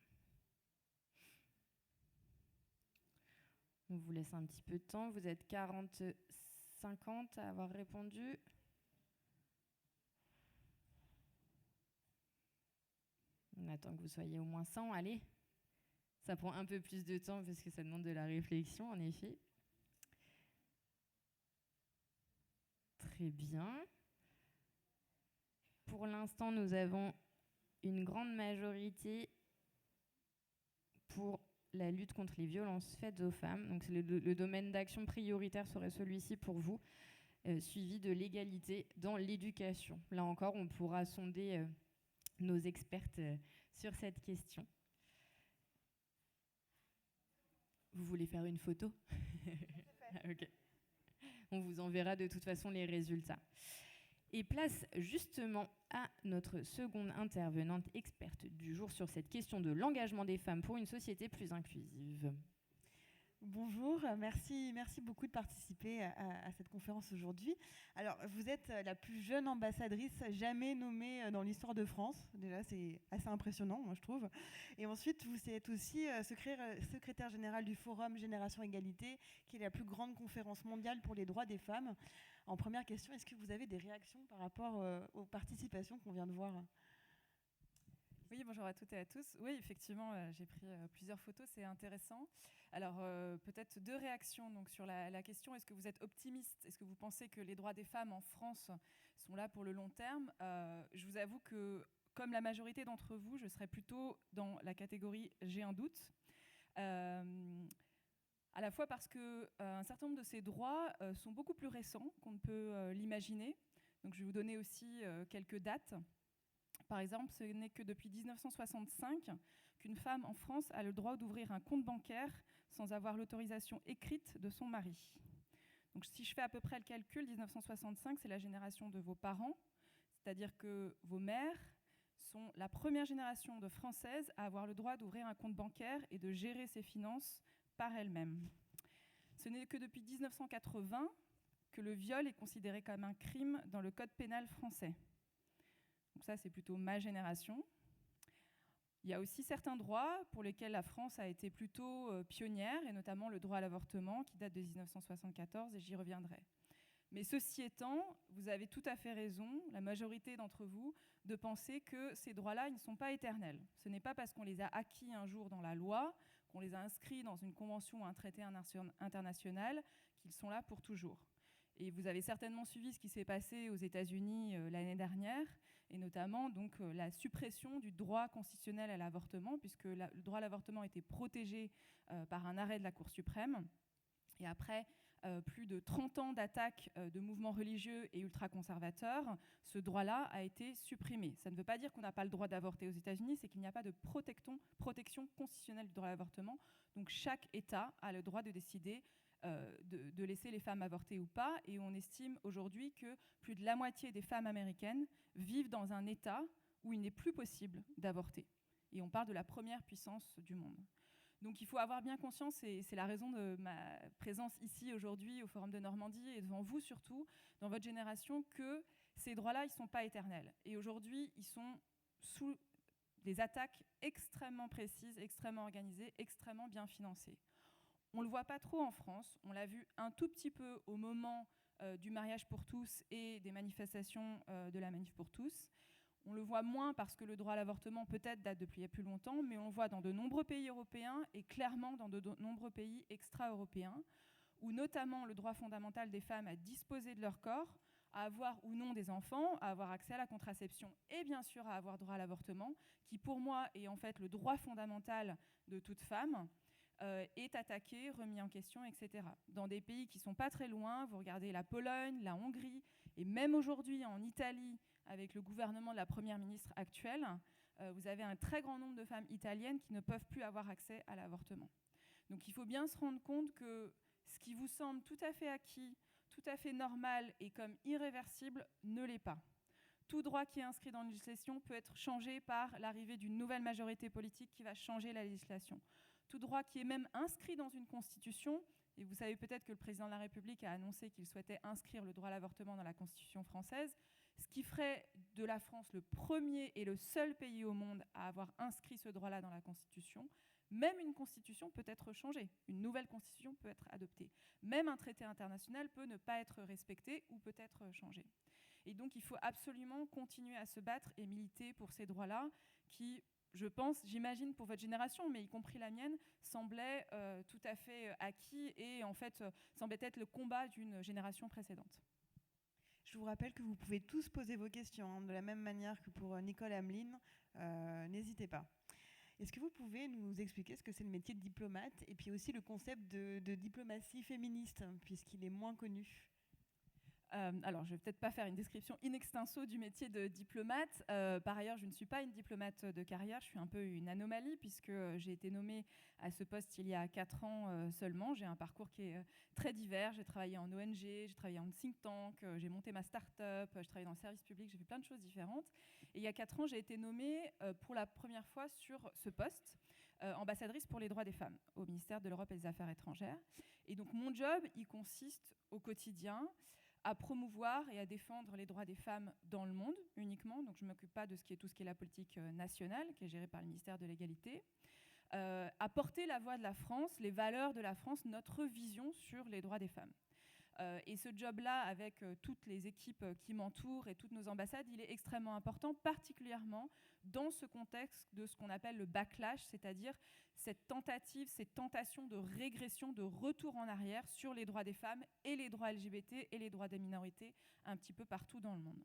On vous laisse un petit peu de temps. Vous êtes 40-50 à avoir répondu. On attend que vous soyez au moins 100. Allez, ça prend un peu plus de temps parce que ça demande de la réflexion, en effet. Très bien. Pour l'instant, nous avons une grande majorité pour la lutte contre les violences faites aux femmes. Donc le domaine d'action prioritaire serait celui-ci pour vous, suivi de l'égalité dans l'éducation. Là encore, on pourra sonder nos expertes sur cette question. Vous voulez faire une photo? Ok. On vous enverra de toute façon les résultats. Et place justement à notre seconde intervenante experte du jour sur cette question de l'engagement des femmes pour une société plus inclusive. Bonjour, merci beaucoup de participer à cette conférence aujourd'hui. Alors, vous êtes la plus jeune ambassadrice jamais nommée dans l'histoire de France. Déjà, c'est assez impressionnant, moi, je trouve. Et ensuite, vous êtes aussi secrétaire générale du Forum Génération Égalité, qui est la plus grande conférence mondiale pour les droits des femmes. En première question, est-ce que vous avez des réactions par rapport aux participations qu'on vient de voir ? Oui, bonjour à toutes et à tous. Oui, effectivement, j'ai pris plusieurs photos, c'est intéressant. Alors, peut-être 2 réactions donc, sur la question, est-ce que vous êtes optimiste? Est-ce que vous pensez que les droits des femmes en France sont là pour le long terme? Je vous avoue que, comme la majorité d'entre vous, je serais plutôt dans la catégorie « j'ai un doute ». À la fois parce qu'un certain nombre de ces droits sont beaucoup plus récents qu'on ne peut l'imaginer. Donc, je vais vous donner aussi quelques dates. Par exemple, ce n'est que depuis 1965 qu'une femme en France a le droit d'ouvrir un compte bancaire sans avoir l'autorisation écrite de son mari. Donc, si je fais à peu près le calcul, 1965, c'est la génération de vos parents, c'est-à-dire que vos mères sont la première génération de Françaises à avoir le droit d'ouvrir un compte bancaire et de gérer ses finances par elles-mêmes. Ce n'est que depuis 1980 que le viol est considéré comme un crime dans le code pénal français. Donc ça, c'est plutôt ma génération. Il y a aussi certains droits pour lesquels la France a été plutôt pionnière, et notamment le droit à l'avortement, qui date de 1974, et j'y reviendrai. Mais ceci étant, vous avez tout à fait raison, la majorité d'entre vous, de penser que ces droits-là, ils ne sont pas éternels. Ce n'est pas parce qu'on les a acquis un jour dans la loi, qu'on les a inscrits dans une convention ou un traité international, qu'ils sont là pour toujours. Et vous avez certainement suivi ce qui s'est passé aux États-Unis l'année dernière, et notamment donc, la suppression du droit constitutionnel à l'avortement, puisque le droit à l'avortement était protégé par un arrêt de la Cour suprême. Et après plus de 30 ans d'attaques de mouvements religieux et ultra-conservateurs, ce droit-là a été supprimé. Ça ne veut pas dire qu'on n'a pas le droit d'avorter aux États-Unis, c'est qu'il n'y a pas de protection constitutionnelle du droit à l'avortement. Donc chaque État a le droit de décider de laisser les femmes avorter ou pas, et on estime aujourd'hui que plus de la moitié des femmes américaines vivent dans un État où il n'est plus possible d'avorter. Et on parle de la première puissance du monde. Donc il faut avoir bien conscience, et c'est la raison de ma présence ici aujourd'hui au Forum de Normandie, et devant vous surtout, dans votre génération, que ces droits-là, ils ne sont pas éternels. Et aujourd'hui, ils sont sous des attaques extrêmement précises, extrêmement organisées, extrêmement bien financées. On ne le voit pas trop en France, on l'a vu un tout petit peu au moment du mariage pour tous et des manifestations de la manif pour tous. On le voit moins parce que le droit à l'avortement peut-être date depuis il y a plus longtemps, mais on le voit dans de nombreux pays européens et clairement dans de nombreux pays extra-européens, où notamment le droit fondamental des femmes à disposer de leur corps, à avoir ou non des enfants, à avoir accès à la contraception et bien sûr à avoir droit à l'avortement, qui pour moi est en fait le droit fondamental de toute femme, est attaqué, remis en question, etc. Dans des pays qui ne sont pas très loin, vous regardez la Pologne, la Hongrie, et même aujourd'hui en Italie, avec le gouvernement de la première ministre actuelle, vous avez un très grand nombre de femmes italiennes qui ne peuvent plus avoir accès à l'avortement. Donc il faut bien se rendre compte que ce qui vous semble tout à fait acquis, tout à fait normal et comme irréversible ne l'est pas. Tout droit qui est inscrit dans la législation peut être changé par l'arrivée d'une nouvelle majorité politique qui va changer la législation. Tout droit qui est même inscrit dans une constitution, et vous savez peut-être que le président de la République a annoncé qu'il souhaitait inscrire le droit à l'avortement dans la constitution française, ce qui ferait de la France le premier et le seul pays au monde à avoir inscrit ce droit-là dans la constitution. Même une constitution peut être changée, une nouvelle constitution peut être adoptée. Même un traité international peut ne pas être respecté ou peut être changé. Et donc il faut absolument continuer à se battre et militer pour ces droits-là qui, je pense, j'imagine pour votre génération, mais y compris la mienne, semblait tout à fait acquis et en fait semblait être le combat d'une génération précédente. Je vous rappelle que vous pouvez tous poser vos questions, hein, de la même manière que pour Nicole Hamelin. N'hésitez pas. Est-ce que vous pouvez nous expliquer ce que c'est le métier de diplomate et puis aussi le concept de diplomatie féministe, puisqu'il est moins connu? Alors, je ne vais peut-être pas faire une description in extenso du métier de diplomate. Par ailleurs, je ne suis pas une diplomate de carrière. Je suis un peu une anomalie puisque j'ai été nommée à ce poste il y a 4 ans seulement. J'ai un parcours qui est très divers. J'ai travaillé en ONG, j'ai travaillé en think tank, j'ai monté ma start-up, j'ai travaillé dans le service public, j'ai fait plein de choses différentes. Et il y a 4 ans, j'ai été nommée pour la première fois sur ce poste, ambassadrice pour les droits des femmes au ministère de l'Europe et des Affaires étrangères. Et donc, mon job, il consiste au quotidien à promouvoir et à défendre les droits des femmes dans le monde uniquement. Donc je ne m'occupe pas de tout ce qui est la politique nationale, qui est gérée par le ministère de l'Égalité. À porter la voix de la France, les valeurs de la France, notre vision sur les droits des femmes. Et ce job-là, avec toutes les équipes qui m'entourent et toutes nos ambassades, il est extrêmement important, particulièrement dans ce contexte de ce qu'on appelle le backlash, c'est-à-dire cette tentative, cette tentation de régression, de retour en arrière sur les droits des femmes et les droits LGBT et les droits des minorités un petit peu partout dans le monde.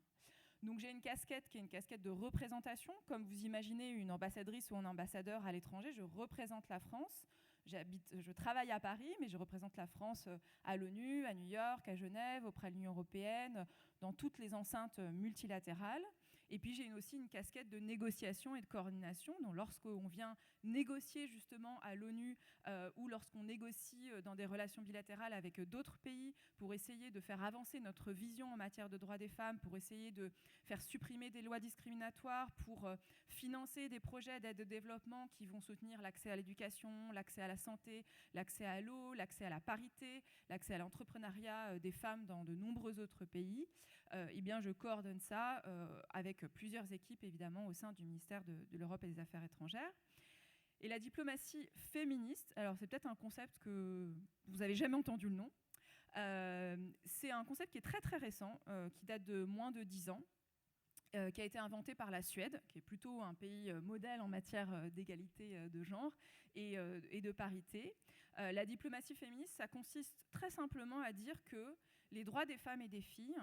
Donc j'ai une casquette qui est une casquette de représentation. Comme vous imaginez une ambassadrice ou un ambassadeur à l'étranger, je représente la France. Je travaille à Paris, mais je représente la France à l'ONU, à New York, à Genève, auprès de l'Union européenne, dans toutes les enceintes multilatérales. Et puis j'ai aussi une casquette de négociation et de coordination. Donc lorsqu'on vient négocier justement à l'ONU ou lorsqu'on négocie dans des relations bilatérales avec d'autres pays pour essayer de faire avancer notre vision en matière de droits des femmes, pour essayer de faire supprimer des lois discriminatoires, pour financer des projets d'aide au développement qui vont soutenir l'accès à l'éducation, l'accès à la santé, l'accès à l'eau, l'accès à la parité, l'accès à l'entrepreneuriat des femmes dans de nombreux autres pays, eh bien je coordonne ça avec plusieurs équipes évidemment au sein du ministère de l'Europe et des Affaires étrangères. Et la diplomatie féministe, alors c'est peut-être un concept que vous n'avez jamais entendu le nom. C'est un concept qui est très très récent, qui date de moins de 10 ans, qui a été inventé par la Suède, qui est plutôt un pays modèle en matière d'égalité de genre et de parité. La diplomatie féministe, ça consiste très simplement à dire que les droits des femmes et des filles,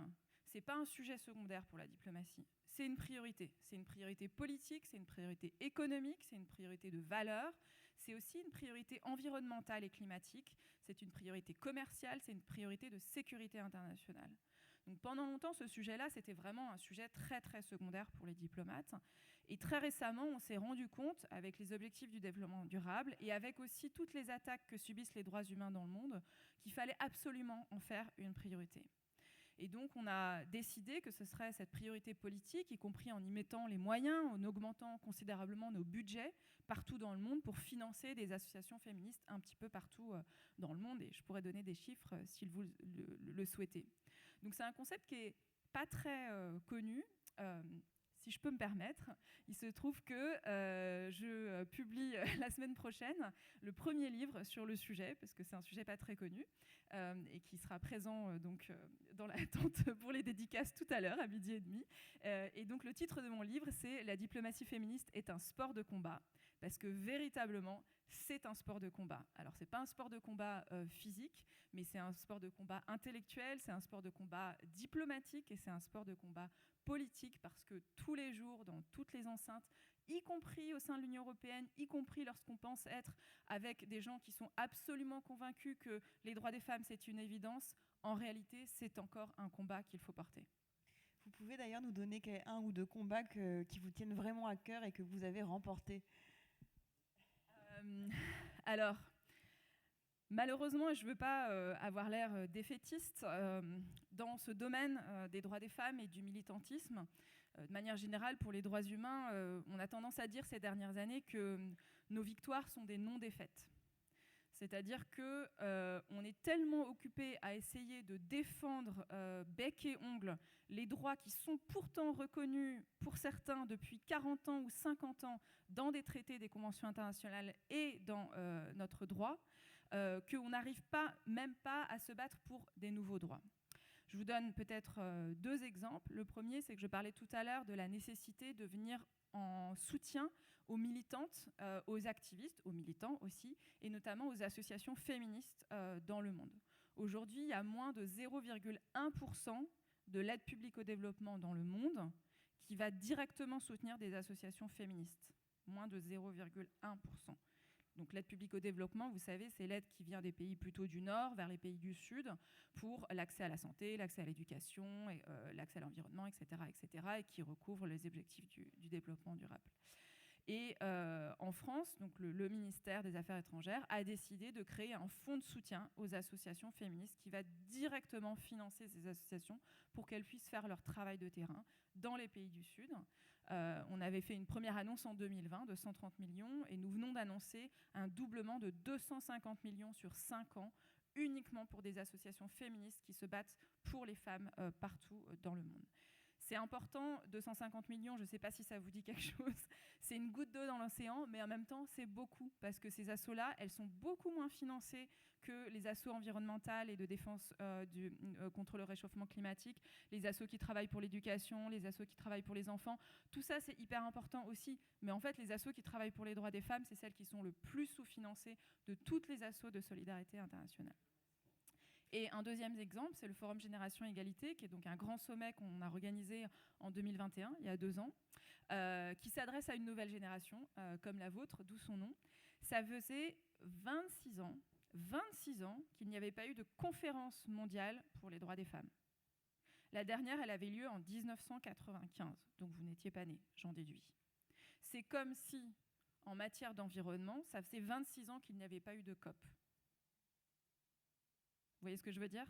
ce n'est pas un sujet secondaire pour la diplomatie. C'est une priorité. C'est une priorité politique, c'est une priorité économique, c'est une priorité de valeur. C'est aussi une priorité environnementale et climatique. C'est une priorité commerciale, c'est une priorité de sécurité internationale. Donc pendant longtemps, ce sujet-là, c'était vraiment un sujet très, très secondaire pour les diplomates. Et très récemment, on s'est rendu compte, avec les objectifs du développement durable et avec aussi toutes les attaques que subissent les droits humains dans le monde, qu'il fallait absolument en faire une priorité. Et donc, on a décidé que ce serait cette priorité politique, y compris en y mettant les moyens, en augmentant considérablement nos budgets partout dans le monde pour financer des associations féministes un petit peu partout dans le monde. Et je pourrais donner des chiffres si vous le souhaitez. Donc, c'est un concept qui n'est pas très connu. si je peux me permettre. Il se trouve que je publie la semaine prochaine le premier livre sur le sujet, parce que c'est un sujet pas très connu, et qui sera présent dans l'attente pour les dédicaces tout à l'heure, à 12h30. Et donc le titre de mon livre, c'est « La diplomatie féministe est un sport de combat », parce que véritablement, c'est un sport de combat. Alors, ce n'est pas un sport de combat physique, mais c'est un sport de combat intellectuel, c'est un sport de combat diplomatique et c'est un sport de combat politique, parce que tous les jours, dans toutes les enceintes, y compris au sein de l'Union européenne, y compris lorsqu'on pense être avec des gens qui sont absolument convaincus que les droits des femmes, c'est une évidence, en réalité, c'est encore un combat qu'il faut porter. Vous pouvez d'ailleurs nous donner un ou deux combats qui vous tiennent vraiment à cœur et que vous avez remportés. Alors, malheureusement, je ne veux pas avoir l'air défaitiste, dans ce domaine des droits des femmes et du militantisme, de manière générale, pour les droits humains, on a tendance à dire ces dernières années que nos victoires sont des non-défaites. C'est-à-dire qu'on est tellement occupé à essayer de défendre bec et ongle les droits qui sont pourtant reconnus pour certains depuis 40 ans ou 50 ans dans des traités, des conventions internationales et dans notre droit, qu'on n'arrive même pas à se battre pour des nouveaux droits. Je vous donne peut-être deux exemples. Le premier, c'est que je parlais tout à l'heure de la nécessité de venir en soutien aux militantes, aux activistes, aux militants aussi, et notamment aux associations féministes dans le monde. Aujourd'hui, il y a moins de 0,1% de l'aide publique au développement dans le monde qui va directement soutenir des associations féministes. Moins de 0,1%. Donc l'aide publique au développement, vous savez, c'est l'aide qui vient des pays plutôt du Nord vers les pays du Sud pour l'accès à la santé, l'accès à l'éducation, l'accès à l'environnement, etc., et qui recouvre les objectifs du développement durable. Et en France, donc le ministère des Affaires étrangères a décidé de créer un fonds de soutien aux associations féministes qui va directement financer ces associations pour qu'elles puissent faire leur travail de terrain dans les pays du Sud. On avait fait une première annonce en 2020 de 130 millions et nous venons d'annoncer un doublement de 250 millions sur 5 ans uniquement pour des associations féministes qui se battent pour les femmes partout dans le monde. C'est important, 250 millions, je ne sais pas si ça vous dit quelque chose, c'est une goutte d'eau dans l'océan, mais en même temps, c'est beaucoup, parce que ces assos-là, elles sont beaucoup moins financées que les assos environnementales et de défense contre le réchauffement climatique, les assos qui travaillent pour l'éducation, les assos qui travaillent pour les enfants. Tout ça, c'est hyper important aussi. Mais en fait, les assos qui travaillent pour les droits des femmes, c'est celles qui sont le plus sous-financées de toutes les assos de solidarité internationale. Et un deuxième exemple, c'est le Forum Génération Égalité, qui est donc un grand sommet qu'on a organisé en 2021, il y a 2 ans, qui s'adresse à une nouvelle génération, comme la vôtre, d'où son nom. Ça faisait 26 ans qu'il n'y avait pas eu de conférence mondiale pour les droits des femmes. La dernière, elle avait lieu en 1995, donc vous n'étiez pas nés, j'en déduis. C'est comme si, en matière d'environnement, ça faisait 26 ans qu'il n'y avait pas eu de COP. Vous voyez ce que je veux dire ?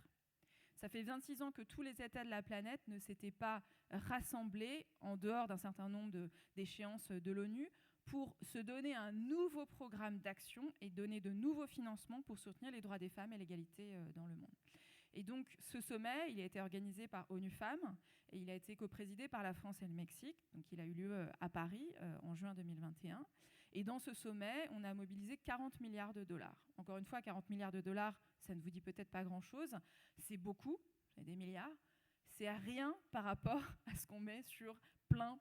Ça fait 26 ans que tous les États de la planète ne s'étaient pas rassemblés en dehors d'un certain nombre d'échéances de l'ONU pour se donner un nouveau programme d'action et donner de nouveaux financements pour soutenir les droits des femmes et l'égalité dans le monde. Et donc ce sommet, il a été organisé par ONU Femmes et il a été coprésidé par la France et le Mexique. Donc il a eu lieu à Paris en juin 2021. Et dans ce sommet, on a mobilisé 40 milliards de dollars. Encore une fois, 40 milliards de dollars, ça ne vous dit peut-être pas grand-chose. C'est beaucoup, c'est des milliards. C'est rien par rapport à ce qu'on met sur plein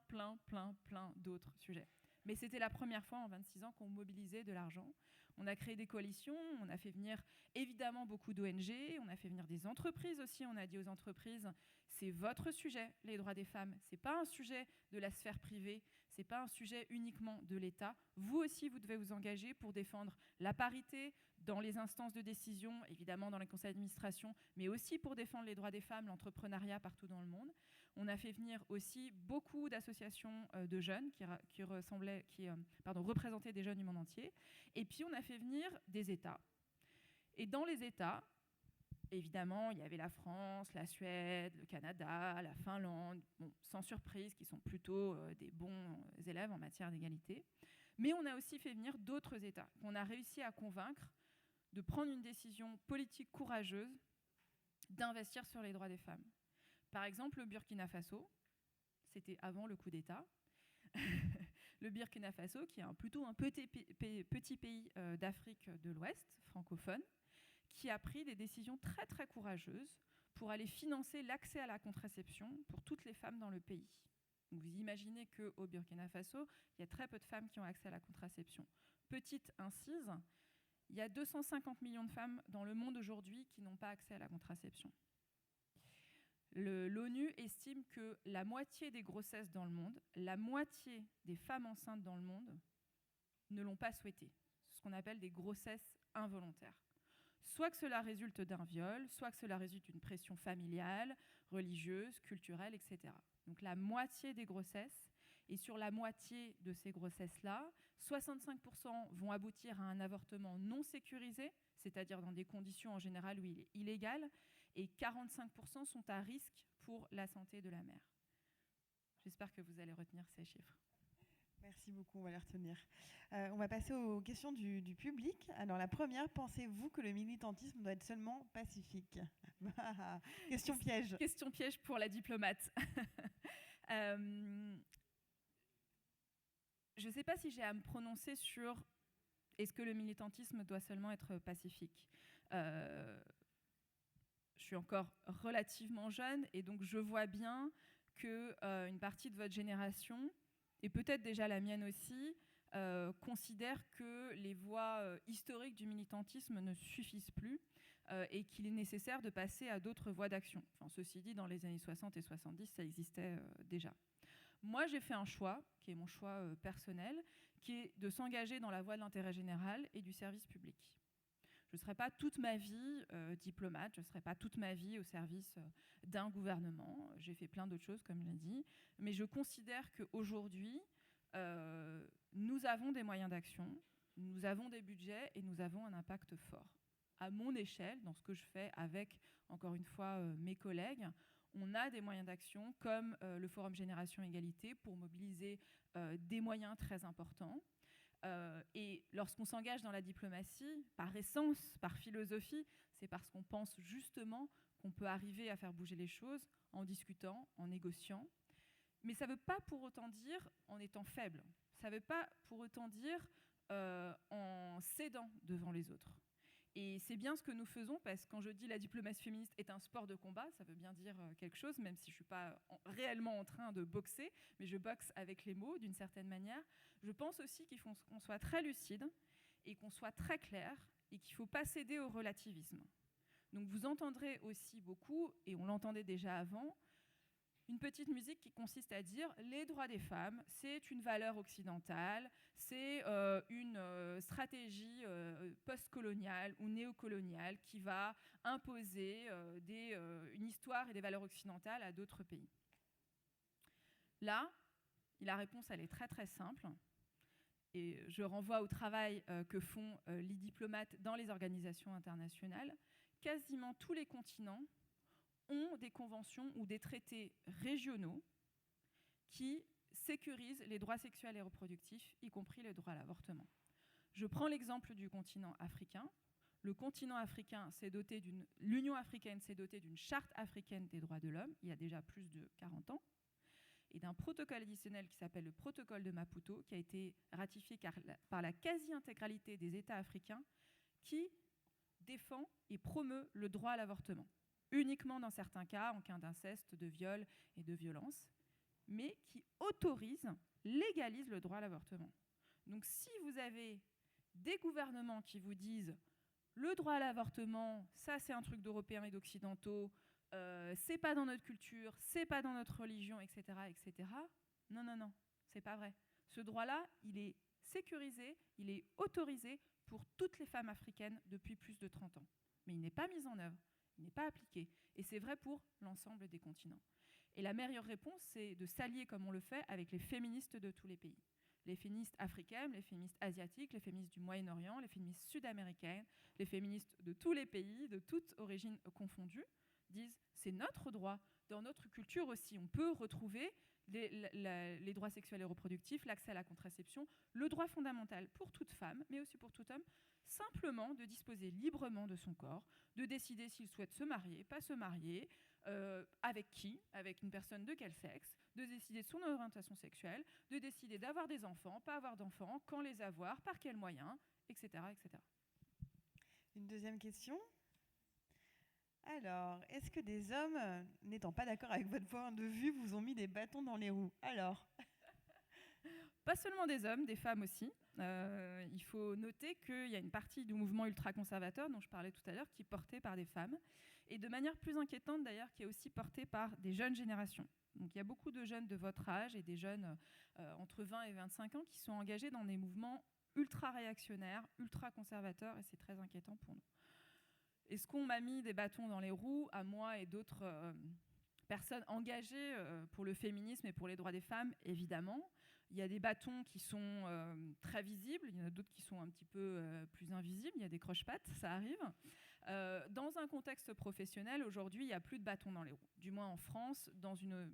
d'autres sujets. Mais c'était la première fois en 26 ans qu'on mobilisait de l'argent. On a créé des coalitions, on a fait venir évidemment beaucoup d'ONG, on a fait venir des entreprises aussi. On a dit aux entreprises, c'est votre sujet, les droits des femmes. Ce n'est pas un sujet de la sphère privée, ce n'est pas un sujet uniquement de l'État. Vous aussi, vous devez vous engager pour défendre la parité dans les instances de décision, évidemment dans les conseils d'administration, mais aussi pour défendre les droits des femmes, l'entrepreneuriat partout dans le monde. On a fait venir aussi beaucoup d'associations de jeunes qui représentaient des jeunes du monde entier. Et puis, on a fait venir des États. Et dans les États, évidemment, il y avait la France, la Suède, le Canada, la Finlande, bon, sans surprise, qui sont plutôt des bons élèves en matière d'égalité. Mais on a aussi fait venir d'autres États qu'on a réussi à convaincre de prendre une décision politique courageuse d'investir sur les droits des femmes. Par exemple, le Burkina Faso, c'était avant le coup d'État. Le Burkina Faso, qui est plutôt un petit pays d'Afrique de l'Ouest, francophone, qui a pris des décisions très très courageuses pour aller financer l'accès à la contraception pour toutes les femmes dans le pays. Donc vous imaginez qu'au Burkina Faso, il y a très peu de femmes qui ont accès à la contraception. Petite incise, il y a 250 millions de femmes dans le monde aujourd'hui qui n'ont pas accès à la contraception. L'ONU estime que la moitié des grossesses dans le monde, la moitié des femmes enceintes dans le monde ne l'ont pas souhaité. Ce qu'on appelle des grossesses involontaires. Soit que cela résulte d'un viol, soit que cela résulte d'une pression familiale, religieuse, culturelle, etc. Donc la moitié des grossesses, et sur la moitié de ces grossesses-là, 65% vont aboutir à un avortement non sécurisé, c'est-à-dire dans des conditions en général où il est illégal, et 45% sont à risque pour la santé de la mère. J'espère que vous allez retenir ces chiffres. Merci beaucoup, on va les retenir. On va passer aux questions du public. Alors la première, pensez-vous que le militantisme doit être seulement pacifique? Question piège. Question piège pour la diplomate. Je ne sais pas si j'ai à me prononcer sur est-ce que le militantisme doit seulement être pacifique. Je suis encore relativement jeune et donc je vois bien qu'une partie de votre génération, et peut-être déjà la mienne aussi, considère que les voies historiques du militantisme ne suffisent plus et qu'il est nécessaire de passer à d'autres voies d'action. Enfin, ceci dit, dans les années 60 et 70, ça existait déjà. Moi, j'ai fait un choix, qui est mon choix personnel, qui est de s'engager dans la voie de l'intérêt général et du service public. Je ne serai pas toute ma vie diplomate, je ne serai pas toute ma vie au service d'un gouvernement. J'ai fait plein d'autres choses, comme je l'ai dit. Mais je considère qu'aujourd'hui, nous avons des moyens d'action, nous avons des budgets et nous avons un impact fort. À mon échelle, dans ce que je fais avec, encore une fois, mes collègues, on a des moyens d'action comme le Forum Génération Égalité pour mobiliser des moyens très importants. Et lorsqu'on s'engage dans la diplomatie, par essence, par philosophie, c'est parce qu'on pense justement qu'on peut arriver à faire bouger les choses en discutant, en négociant. Mais ça ne veut pas pour autant dire en étant faible. Ça ne veut pas pour autant dire en cédant devant les autres. Et c'est bien ce que nous faisons, parce que quand je dis la diplomatie féministe est un sport de combat, ça veut bien dire quelque chose, même si je ne suis pas réellement en train de boxer, mais je boxe avec les mots d'une certaine manière. Je pense aussi qu'il faut qu'on soit très lucide et qu'on soit très clair et qu'il ne faut pas céder au relativisme. Donc vous entendrez aussi beaucoup, et on l'entendait déjà avant, une petite musique qui consiste à dire les droits des femmes, c'est une valeur occidentale, c'est une stratégie postcoloniale ou néocoloniale qui va imposer une histoire et des valeurs occidentales à d'autres pays. Là, la réponse, elle est très très simple. Et je renvoie au travail que font les diplomates dans les organisations internationales. Quasiment tous les continents ont des conventions ou des traités régionaux qui sécurisent les droits sexuels et reproductifs, y compris le droit à l'avortement. Je prends l'exemple du continent africain. Le continent africain l'Union africaine s'est dotée d'une charte africaine des droits de l'homme, il y a déjà plus de 40 ans, et d'un protocole additionnel qui s'appelle le protocole de Maputo, qui a été ratifié par la quasi-intégralité des États africains, qui défend et promeut le droit à l'avortement. Uniquement dans certains cas, en cas d'inceste, de viol et de violence, mais qui légalise le droit à l'avortement. Donc si vous avez des gouvernements qui vous disent le droit à l'avortement, ça c'est un truc d'Européens et d'Occidentaux, c'est pas dans notre culture, c'est pas dans notre religion, etc., etc. Non, c'est pas vrai. Ce droit-là, il est sécurisé, il est autorisé pour toutes les femmes africaines depuis plus de 30 ans. Mais il n'est pas mis en œuvre. Il n'est pas appliqué. Et c'est vrai pour l'ensemble des continents. Et la meilleure réponse, c'est de s'allier comme on le fait avec les féministes de tous les pays. Les féministes africaines, les féministes asiatiques, les féministes du Moyen-Orient, les féministes sud-américaines, les féministes de tous les pays, de toutes origines confondues, disent c'est notre droit. Dans notre culture aussi, on peut retrouver les droits sexuels et reproductifs, l'accès à la contraception, le droit fondamental pour toute femme, mais aussi pour tout homme, simplement de disposer librement de son corps, de décider s'il souhaite se marier, pas se marier, avec qui, avec une personne de quel sexe, de décider de son orientation sexuelle, de décider d'avoir des enfants, pas avoir d'enfants, quand les avoir, par quels moyens, etc., etc. Une deuxième question. Alors, est-ce que des hommes, n'étant pas d'accord avec votre point de vue, vous ont mis des bâtons dans les roues? Alors, pas seulement des hommes, des femmes aussi. Il faut noter qu'il y a une partie du mouvement ultra-conservateur dont je parlais tout à l'heure qui est portée par des femmes et de manière plus inquiétante d'ailleurs qui est aussi portée par des jeunes générations. Donc il y a beaucoup de jeunes de votre âge et des jeunes entre 20 et 25 ans qui sont engagés dans des mouvements ultra-réactionnaires, ultra-conservateurs et c'est très inquiétant pour nous. Est-ce qu'on m'a mis des bâtons dans les roues à moi et d'autres personnes engagées pour le féminisme et pour les droits des femmes? Évidemment. Il y a des bâtons qui sont très visibles, il y en a d'autres qui sont un petit peu plus invisibles, il y a des croche-pattes, ça arrive. Dans un contexte professionnel, aujourd'hui, il n'y a plus de bâtons dans les roues. Du moins en France, dans une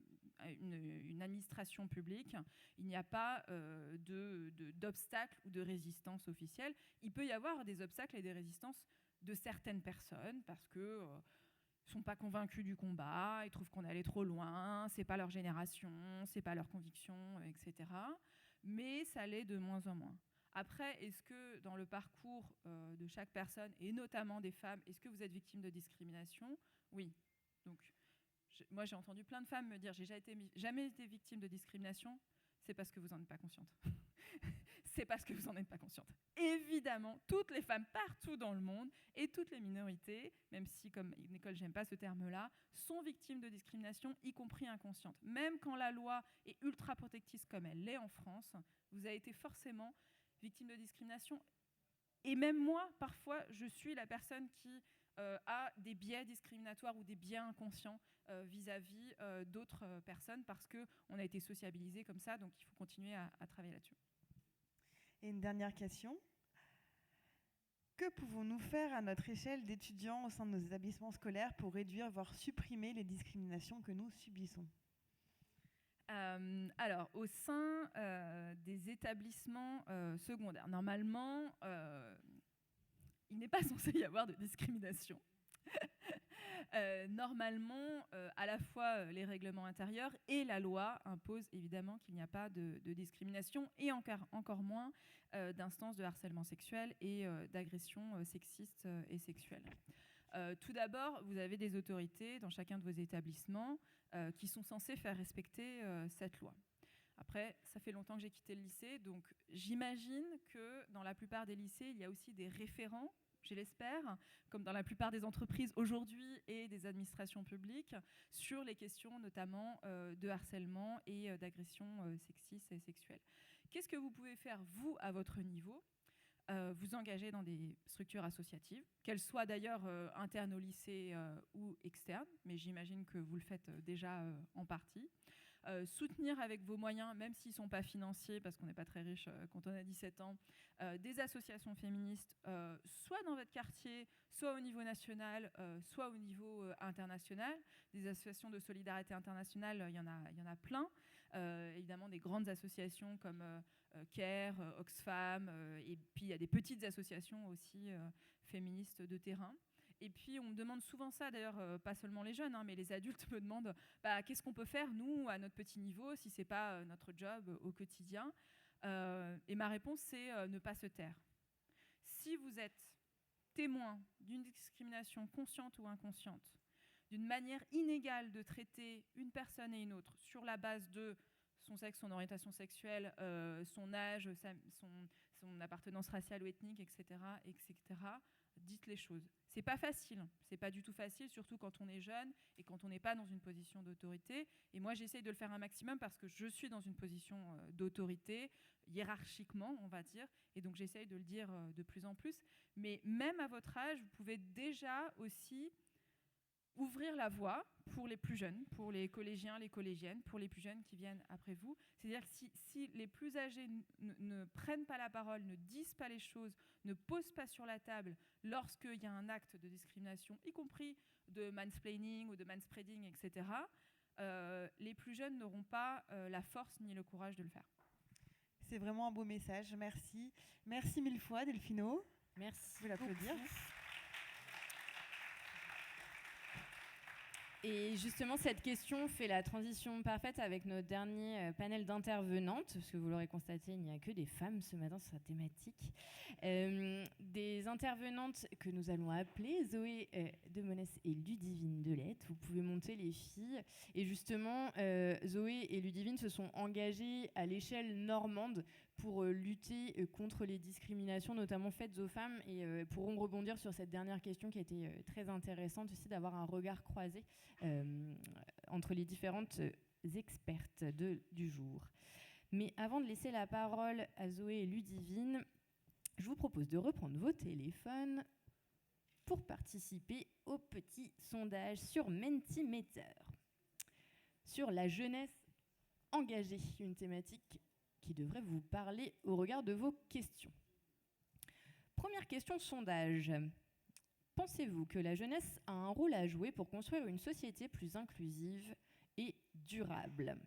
administration publique, il n'y a pas d'obstacles ou de résistance officielle. Il peut y avoir des obstacles et des résistances de certaines personnes parce que ne sont pas convaincus du combat, ils trouvent qu'on est allé trop loin, c'est pas leur génération, c'est pas leur conviction, etc. Mais ça l'est de moins en moins. Après, est-ce que dans le parcours de chaque personne, et notamment des femmes, est-ce que vous êtes victime de discrimination? Oui. Donc, moi, j'ai entendu plein de femmes me dire « j'ai jamais été victime de discrimination », c'est parce que vous n'en êtes pas consciente. C'est parce que vous n'en êtes pas consciente. Évidemment, toutes les femmes partout dans le monde et toutes les minorités, même si, comme Nicole, j'aime pas ce terme-là, sont victimes de discrimination, y compris inconsciente. Même quand la loi est ultra protectrice comme elle l'est en France, vous avez été forcément victime de discrimination. Et même moi, parfois, je suis la personne qui a des biais discriminatoires ou des biais inconscients vis-à-vis d'autres personnes parce qu'on a été sociabilisés comme ça, donc il faut continuer à travailler là-dessus. Et une dernière question. Que pouvons-nous faire à notre échelle d'étudiants au sein de nos établissements scolaires pour réduire, voire supprimer les discriminations que nous subissons? Alors, au sein des établissements secondaires, normalement, il n'est pas censé y avoir de discrimination. Normalement, à la fois les règlements intérieurs et la loi imposent évidemment qu'il n'y a pas de discrimination et encore moins d'instances de harcèlement sexuel et d'agressions sexistes et sexuelles. Tout d'abord, vous avez des autorités dans chacun de vos établissements qui sont censées faire respecter cette loi. Après, ça fait longtemps que j'ai quitté le lycée, donc j'imagine que dans la plupart des lycées, il y a aussi des référents, je l'espère, comme dans la plupart des entreprises aujourd'hui et des administrations publiques, sur les questions notamment de harcèlement et d'agression sexiste et sexuelle. Qu'est-ce que vous pouvez faire, vous, à votre niveau ? Vous engager dans des structures associatives, qu'elles soient d'ailleurs internes au lycée ou externes, mais j'imagine que vous le faites déjà en partie. Soutenir avec vos moyens, même s'ils ne sont pas financiers, parce qu'on n'est pas très riche quand on a 17 ans, des associations féministes, soit dans votre quartier, soit au niveau national, soit au niveau international. Des associations de solidarité internationale, il y en a plein. Évidemment, des grandes associations comme CARE, Oxfam, et puis il y a des petites associations aussi féministes de terrain. Et puis, on me demande souvent ça, d'ailleurs, pas seulement les jeunes, mais les adultes me demandent qu'est-ce qu'on peut faire, nous, à notre petit niveau, si ce n'est pas notre job au quotidien. Et ma réponse, c'est ne pas se taire. Si vous êtes témoin d'une discrimination consciente ou inconsciente, d'une manière inégale de traiter une personne et une autre sur la base de son sexe, son orientation sexuelle, son âge, son appartenance raciale ou ethnique, etc., dites les choses. C'est pas facile, c'est pas du tout facile, surtout quand on est jeune et quand on n'est pas dans une position d'autorité. Et moi, j'essaye de le faire un maximum parce que je suis dans une position d'autorité, hiérarchiquement, on va dire, et donc j'essaye de le dire de plus en plus. Mais même à votre âge, vous pouvez déjà aussi ouvrir la voie pour les plus jeunes, pour les collégiens, les collégiennes, pour les plus jeunes qui viennent après vous. C'est-à-dire que si les plus âgés ne prennent pas la parole, ne disent pas les choses, ne posent pas sur la table lorsqu'il y a un acte de discrimination, y compris de mansplaining ou de manspreading, etc., les plus jeunes n'auront pas la force ni le courage de le faire. C'est vraiment un beau message, merci. Merci mille fois Delphino. Merci. Vous l'applaudir. Et justement, cette question fait la transition parfaite avec notre dernier panel d'intervenantes, parce que vous l'aurez constaté, il n'y a que des femmes ce matin sur cette thématique. Des intervenantes que nous allons appeler Zoé Demonès et Ludivine Delette. Vous pouvez monter les filles. Et justement, Zoé et Ludivine se sont engagées à l'échelle normande pour lutter contre les discriminations, notamment faites aux femmes, et pourront rebondir sur cette dernière question qui a été très intéressante aussi, d'avoir un regard croisé entre les différentes expertes du jour. Mais avant de laisser la parole à Zoé et Ludivine, je vous propose de reprendre vos téléphones pour participer au petit sondage sur Mentimeter, sur la jeunesse engagée, une thématique qui devrait vous parler au regard de vos questions. Première question sondage. Pensez-vous que la jeunesse a un rôle à jouer pour construire une société plus inclusive et durable ?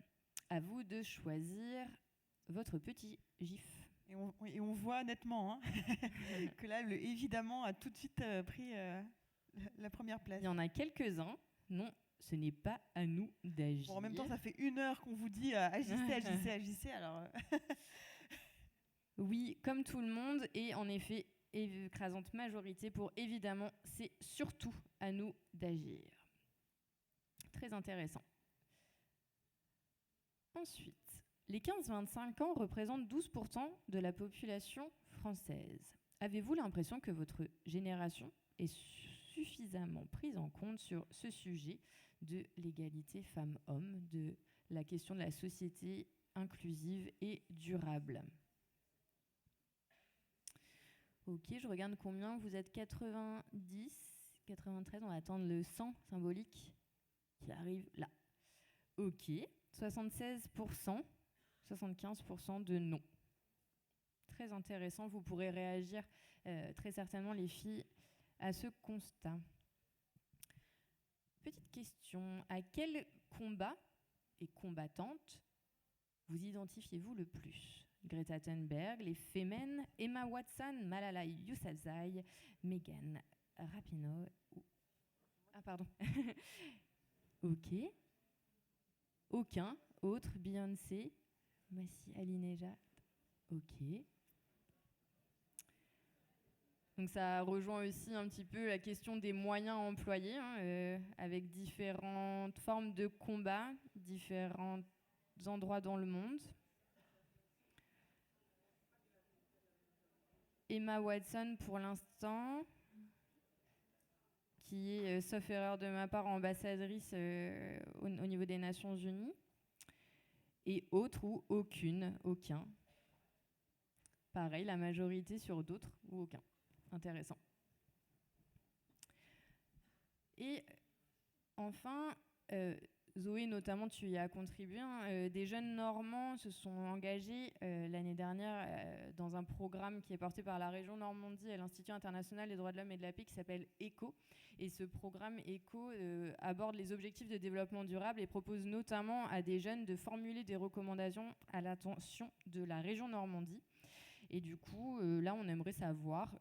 À vous de choisir votre petit gif. Et on voit nettement que là, le évidemment a tout de suite pris la première place. Il y en a quelques-uns. Non, ce n'est pas à nous d'agir. Bon, en même temps, ça fait 1 heure qu'on vous dit agissez. Alors, oui, comme tout le monde, et en effet, écrasante majorité pour évidemment, c'est surtout à nous d'agir. Très intéressant. Ensuite, les 15-25 ans représentent 12% de la population française. Avez-vous l'impression que votre génération est suffisamment prise en compte sur ce sujet de l'égalité femmes-hommes, de la question de la société inclusive et durable ? Ok, je regarde combien. Vous êtes 90, 93, on va attendre le 100 symbolique qui arrive là. Ok, 76%, 75% de non. Très intéressant, vous pourrez réagir très certainement les filles à ce constat. Petite question, à quel combat et combattante vous identifiez-vous le plus ? Greta Thunberg, les Femen, Emma Watson, Malala Yousafzai, Megan Rapinoe. Ah pardon. Ok. Aucun. Autre. Beyoncé, Massi Alinejad. Ok. Donc ça rejoint aussi un petit peu la question des moyens employés, avec différentes formes de combat, différents endroits dans le monde. Emma Watson pour l'instant, qui est, sauf erreur de ma part, ambassadrice au niveau des Nations Unies. Et autre ou aucun. Pareil, la majorité sur d'autres ou aucun. Intéressant. Et enfin, Zoé, notamment, tu y as contribué. Des jeunes Normands se sont engagés l'année dernière dans un programme qui est porté par la région Normandie et l'Institut international des droits de l'homme et de la paix qui s'appelle ECHO. Et ce programme ECHO aborde les objectifs de développement durable et propose notamment à des jeunes de formuler des recommandations à l'attention de la région Normandie. Et du coup, là, on aimerait savoir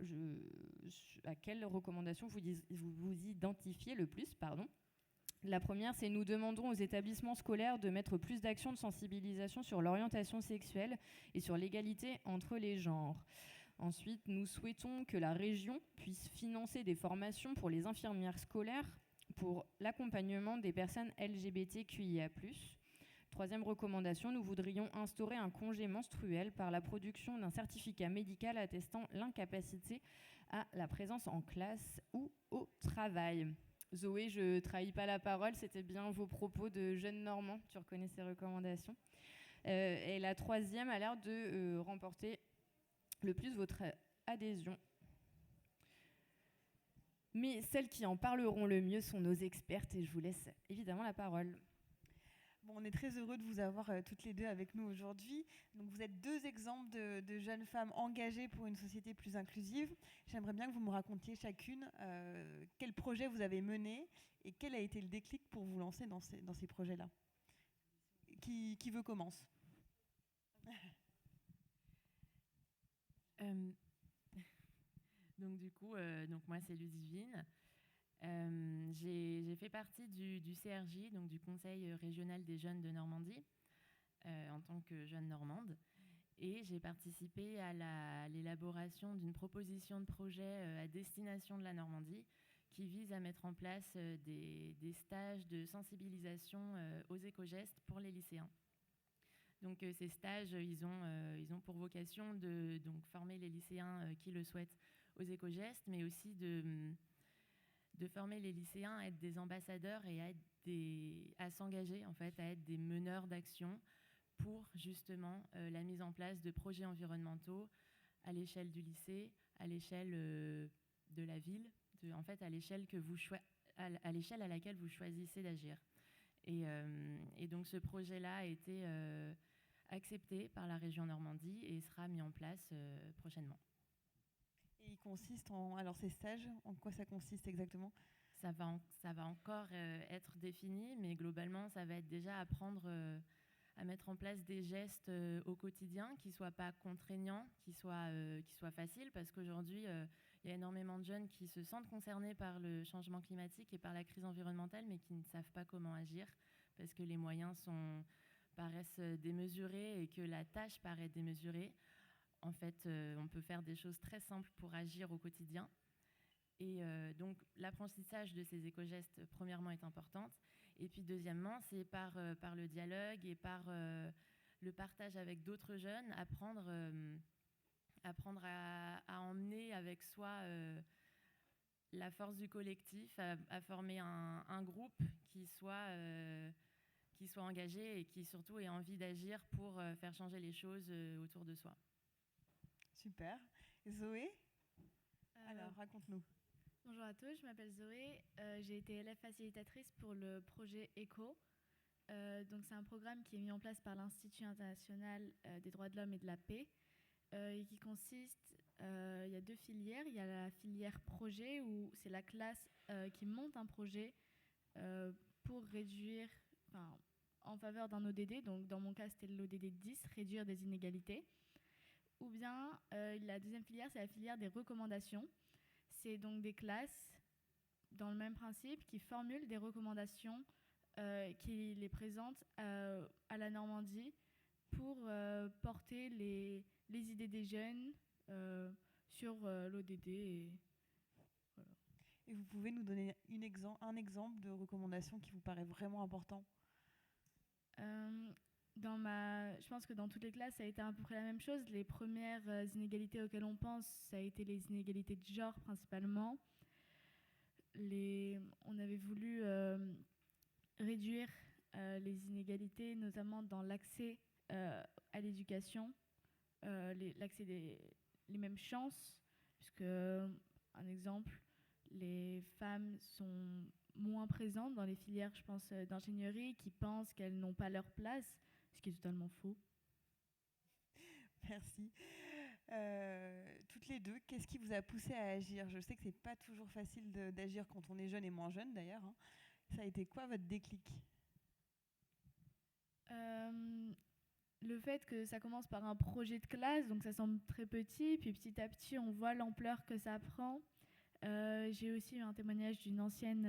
à quelles recommandations vous identifiez le plus, La première, c'est nous demandons aux établissements scolaires de mettre plus d'actions de sensibilisation sur l'orientation sexuelle et sur l'égalité entre les genres. Ensuite, nous souhaitons que la région puisse financer des formations pour les infirmières scolaires pour l'accompagnement des personnes LGBTQIA+. Troisième recommandation, nous voudrions instaurer un congé menstruel par la production d'un certificat médical attestant l'incapacité à la présence en classe ou au travail. Zoé, je ne trahis pas la parole, c'était bien vos propos de jeunes Normands, tu reconnais ces recommandations. Et la troisième a l'air de remporter le plus votre adhésion. Mais celles qui en parleront le mieux sont nos expertes et je vous laisse évidemment la parole. Bon, on est très heureux de vous avoir toutes les deux avec nous aujourd'hui. Donc, vous êtes deux exemples de jeunes femmes engagées pour une société plus inclusive. J'aimerais bien que vous me racontiez chacune quel projet vous avez mené et quel a été le déclic pour vous lancer dans ces projets-là. Qui veut commencer? Donc du coup, donc moi c'est Ludivine. J'ai fait partie du CRJ, donc du Conseil régional des jeunes de Normandie, en tant que jeune normande. Et j'ai participé à l'élaboration d'une proposition de projet à destination de la Normandie qui vise à mettre en place des stages de sensibilisation aux éco-gestes pour les lycéens. Donc ces stages, ils ont pour vocation de donc, former les lycéens qui le souhaitent aux éco-gestes, mais aussi de former les lycéens à être des ambassadeurs et à s'engager, en fait, à être des meneurs d'action pour justement la mise en place de projets environnementaux à l'échelle du lycée, à l'échelle de la ville, en fait à l'échelle à l'échelle à laquelle vous choisissez d'agir. Et donc ce projet-là a été accepté par la région Normandie et sera mis en place prochainement. Et il consiste alors ces stages, en quoi ça consiste exactement? Ça va encore être défini, mais globalement, ça va être déjà apprendre à mettre en place des gestes au quotidien qui ne soient pas contraignants, qui soient faciles, parce qu'aujourd'hui, il y a énormément de jeunes qui se sentent concernés par le changement climatique et par la crise environnementale, mais qui ne savent pas comment agir, parce que les moyens paraissent démesurés et que la tâche paraît démesurée. En fait, on peut faire des choses très simples pour agir au quotidien. Et donc, l'apprentissage de ces éco-gestes, premièrement, est importante. Et puis, deuxièmement, c'est par le dialogue et par le partage avec d'autres jeunes, apprendre à emmener avec soi la force du collectif, à former un groupe qui soit engagé et qui surtout ait envie d'agir pour faire changer les choses autour de soi. Super. Zoé, alors raconte-nous. Bonjour à tous, je m'appelle Zoé. J'ai été élève facilitatrice pour le projet ECHO. Donc c'est un programme qui est mis en place par l'Institut international des droits de l'homme et de la paix et qui consiste, il y a deux filières. Il y a la filière projet où c'est la classe qui monte un projet pour réduire, en faveur d'un ODD. Donc dans mon cas c'était l'ODD 10, réduire des inégalités. Ou bien la deuxième filière, c'est la filière des recommandations. C'est donc des classes, dans le même principe, qui formulent des recommandations, qui les présentent à la Normandie pour porter les idées des jeunes sur l'ODD. Voilà. Et vous pouvez nous donner un exemple de recommandation qui vous paraît vraiment important? Je pense que dans toutes les classes, ça a été à peu près la même chose. Les premières inégalités auxquelles on pense, ça a été les inégalités de genre principalement. On avait voulu réduire les inégalités, notamment dans l'accès à l'éducation, l'accès les mêmes chances, puisque, un exemple, les femmes sont moins présentes dans les filières, je pense, d'ingénierie, qui pensent qu'elles n'ont pas leur place, ce qui est totalement faux. Merci. Toutes les deux, qu'est-ce qui vous a poussé à agir? Je sais que c'est pas toujours facile d'agir quand on est jeune et moins jeune d'ailleurs. Hein. Ça a été quoi votre déclic? Le fait que ça commence par un projet de classe, donc ça semble très petit, puis petit à petit on voit l'ampleur que ça prend. J'ai aussi eu un témoignage d'une ancienne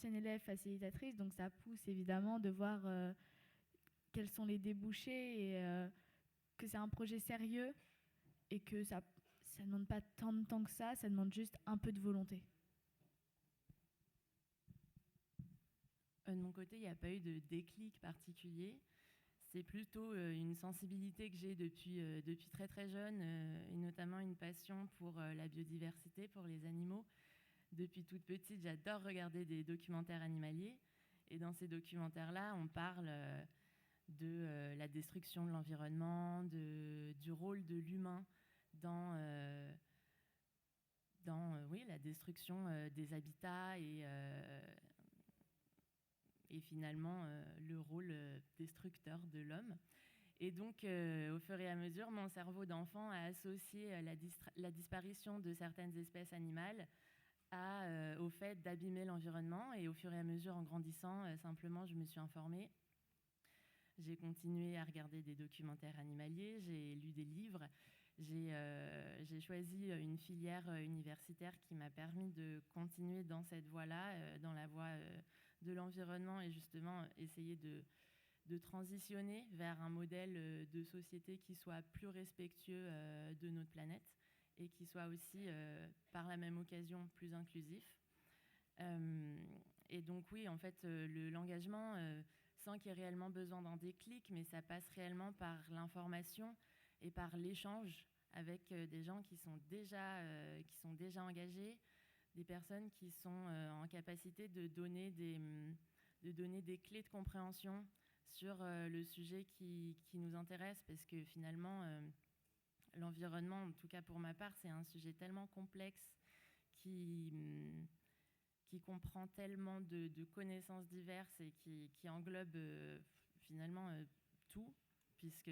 élève facilitatrice, donc ça pousse évidemment de voir quels sont les débouchés et que c'est un projet sérieux et que ça ne demande pas tant de temps que ça demande juste un peu de volonté. De mon côté, il n'y a pas eu de déclic particulier. C'est plutôt une sensibilité que j'ai depuis très très jeune, et notamment une passion pour la biodiversité, pour les animaux. Depuis toute petite, j'adore regarder des documentaires animaliers. Et dans ces documentaires-là, on parle de la destruction de l'environnement, du rôle de l'humain dans la destruction des habitats et et finalement le rôle destructeur de l'homme. Et donc, au fur et à mesure, mon cerveau d'enfant a associé la disparition de certaines espèces animales au fait d'abîmer l'environnement. Et au fur et à mesure, en grandissant, simplement, je me suis informée. J'ai continué à regarder des documentaires animaliers, j'ai lu des livres, j'ai choisi une filière universitaire qui m'a permis de continuer dans cette voie-là, dans la voie de l'environnement, et justement essayer de transitionner vers un modèle de société qui soit plus respectueux de notre planète et qui soit aussi, par la même occasion, plus inclusif. Et donc oui, en fait, l'engagement, sans qu'il y ait réellement besoin d'un déclic, mais ça passe réellement par l'information et par l'échange avec des gens qui sont déjà engagés, des personnes qui sont en capacité de donner des clés de compréhension sur le sujet qui nous intéresse, parce que finalement, l'environnement, en tout cas pour ma part, c'est un sujet tellement complexe qui comprend tellement de connaissances diverses et qui englobe finalement tout, puisque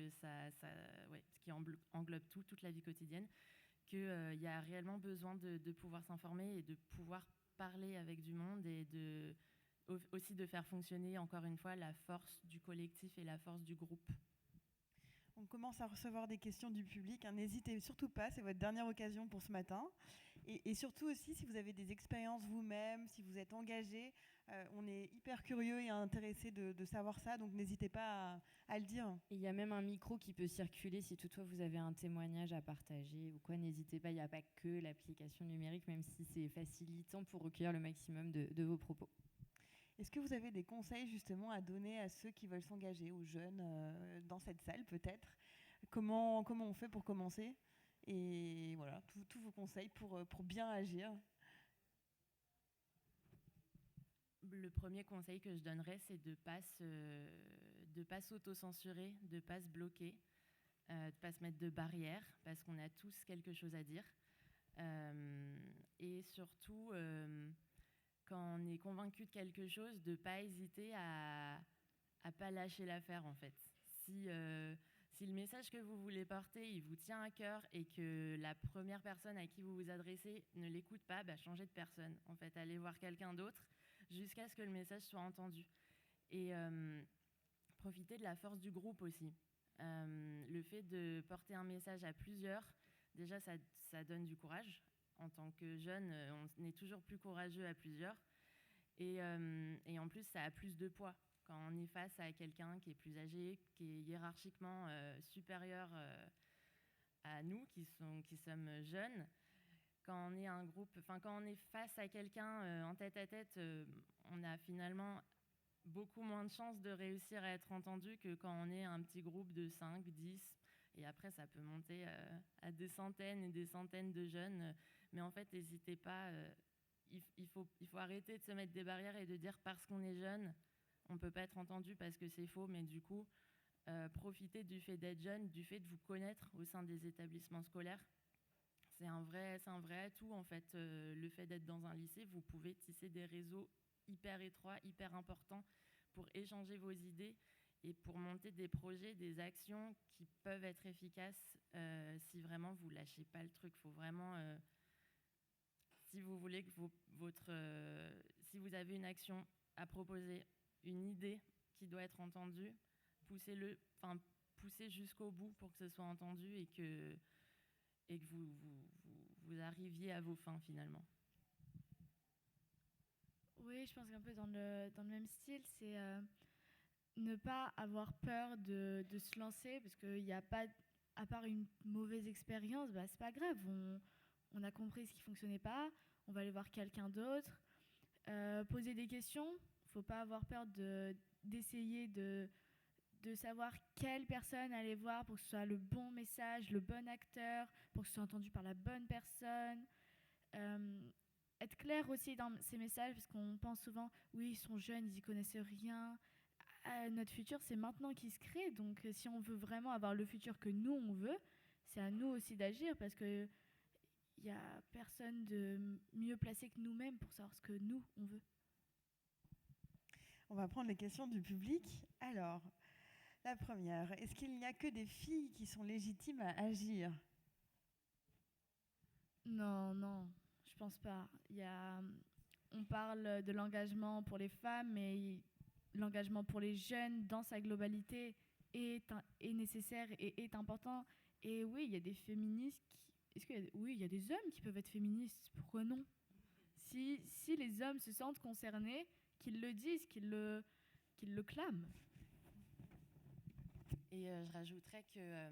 qui englobe toute la vie quotidienne, qu'il y a réellement besoin de pouvoir s'informer et de pouvoir parler avec du monde et aussi de faire fonctionner, encore une fois, la force du collectif et la force du groupe. On commence à recevoir des questions du public. N'hésitez surtout pas, c'est votre dernière occasion pour ce matin. Et surtout aussi, si vous avez des expériences vous-même, si vous êtes engagé, on est hyper curieux et intéressé de savoir ça, donc n'hésitez pas à le dire. Il y a même un micro qui peut circuler si toutefois vous avez un témoignage à partager ou quoi, n'hésitez pas, il n'y a pas que l'application numérique, même si c'est facilitant pour recueillir le maximum de vos propos. Est-ce que vous avez des conseils justement à donner à ceux qui veulent s'engager, aux jeunes dans cette salle peut-être ? Comment on fait pour commencer ? Et voilà, tous vos conseils pour bien agir. Le premier conseil que je donnerais, c'est de ne pas s'auto-censurer, de ne pas se bloquer, de ne pas se mettre de barrières, parce qu'on a tous quelque chose à dire. Et surtout, quand on est convaincu de quelque chose, de ne pas hésiter à ne pas lâcher l'affaire, en fait. Si le message que vous voulez porter, il vous tient à cœur et que la première personne à qui vous vous adressez ne l'écoute pas, changez de personne. En fait, allez voir quelqu'un d'autre jusqu'à ce que le message soit entendu. Et profitez de la force du groupe aussi. Le fait de porter un message à plusieurs, déjà, ça donne du courage. En tant que jeune, on est toujours plus courageux à plusieurs. Et en plus, ça a plus de poids. Quand on est face à quelqu'un qui est plus âgé, qui est hiérarchiquement supérieur à nous, qui sommes jeunes, quand on est face à quelqu'un en tête à tête, on a finalement beaucoup moins de chances de réussir à être entendu que quand on est un petit groupe de 5, 10, et après ça peut monter à des centaines et des centaines de jeunes. Mais en fait, n'hésitez pas, il faut arrêter de se mettre des barrières et de dire parce qu'on est jeune, on ne peut pas être entendu parce que c'est faux, mais du coup, profitez du fait d'être jeune, du fait de vous connaître au sein des établissements scolaires. C'est un vrai atout, en fait. Le fait d'être dans un lycée, vous pouvez tisser des réseaux hyper étroits, hyper importants pour échanger vos idées et pour monter des projets, des actions qui peuvent être efficaces si vraiment vous ne lâchez pas le truc. Il faut vraiment... si vous voulez que si vous avez une action à proposer, une idée qui doit être entendue, poussez jusqu'au bout pour que ce soit entendu et que vous arriviez à vos fins finalement. Oui, je pense qu'un peu dans le même style, c'est ne pas avoir peur de se lancer, parce qu'il n'y a pas, à part une mauvaise expérience, c'est pas grave, on a compris ce qui fonctionnait pas, on va aller voir quelqu'un d'autre, poser des questions, il ne faut pas avoir peur d'essayer de savoir quelle personne aller voir pour que ce soit le bon message, le bon acteur, pour que ce soit entendu par la bonne personne. Être clair aussi dans ces messages, parce qu'on pense souvent, oui, ils sont jeunes, ils n'y connaissent rien. Notre futur, c'est maintenant qu'il se crée. Donc, si on veut vraiment avoir le futur que nous, on veut, c'est à nous aussi d'agir, parce qu'il n'y a personne de mieux placé que nous-mêmes pour savoir ce que nous, on veut. On va prendre les questions du public. Alors, la première, est-ce qu'il n'y a que des filles qui sont légitimes à agir ? Non, non, je pense pas. On parle de l'engagement pour les femmes, mais l'engagement pour les jeunes dans sa globalité est nécessaire et est important. Et oui, il y a des féministes. Oui, il y a des hommes qui peuvent être féministes. Pourquoi non ? Si les hommes se sentent concernés, qu'ils le disent, qu'ils le clament. Et je rajouterais que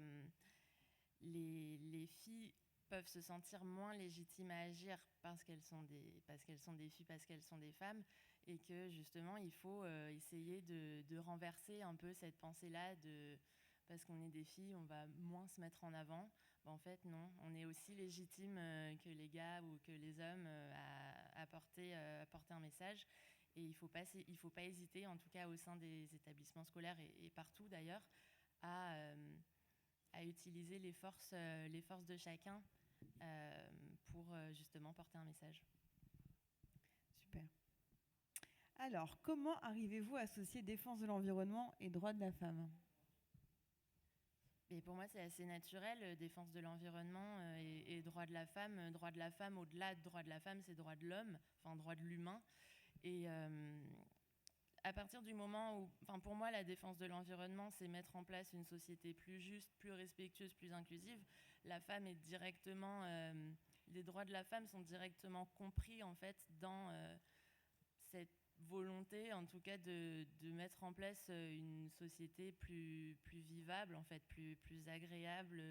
les filles peuvent se sentir moins légitimes à agir parce qu'elles sont des filles, parce qu'elles sont des femmes, et que justement il faut essayer de renverser un peu cette pensée-là de parce qu'on est des filles, on va moins se mettre en avant. En fait, non, on est aussi légitime que les gars ou que les hommes à porter un message. Et il faut pas hésiter, en tout cas au sein des établissements scolaires et partout d'ailleurs, à utiliser les forces de chacun pour justement porter un message. Super. Alors, comment arrivez-vous à associer défense de l'environnement et droits de la femme ? Et pour moi, c'est assez naturel, défense de l'environnement et droits de la femme. Droits de la femme, au-delà de droits de la femme, c'est droits de l'homme, enfin droits de l'humain. Et à partir du moment où, pour moi, la défense de l'environnement, c'est mettre en place une société plus juste, plus respectueuse, plus inclusive. La femme est directement, les droits de la femme sont directement compris en fait dans cette volonté, en tout cas, de mettre en place une société plus vivable, en fait, plus agréable,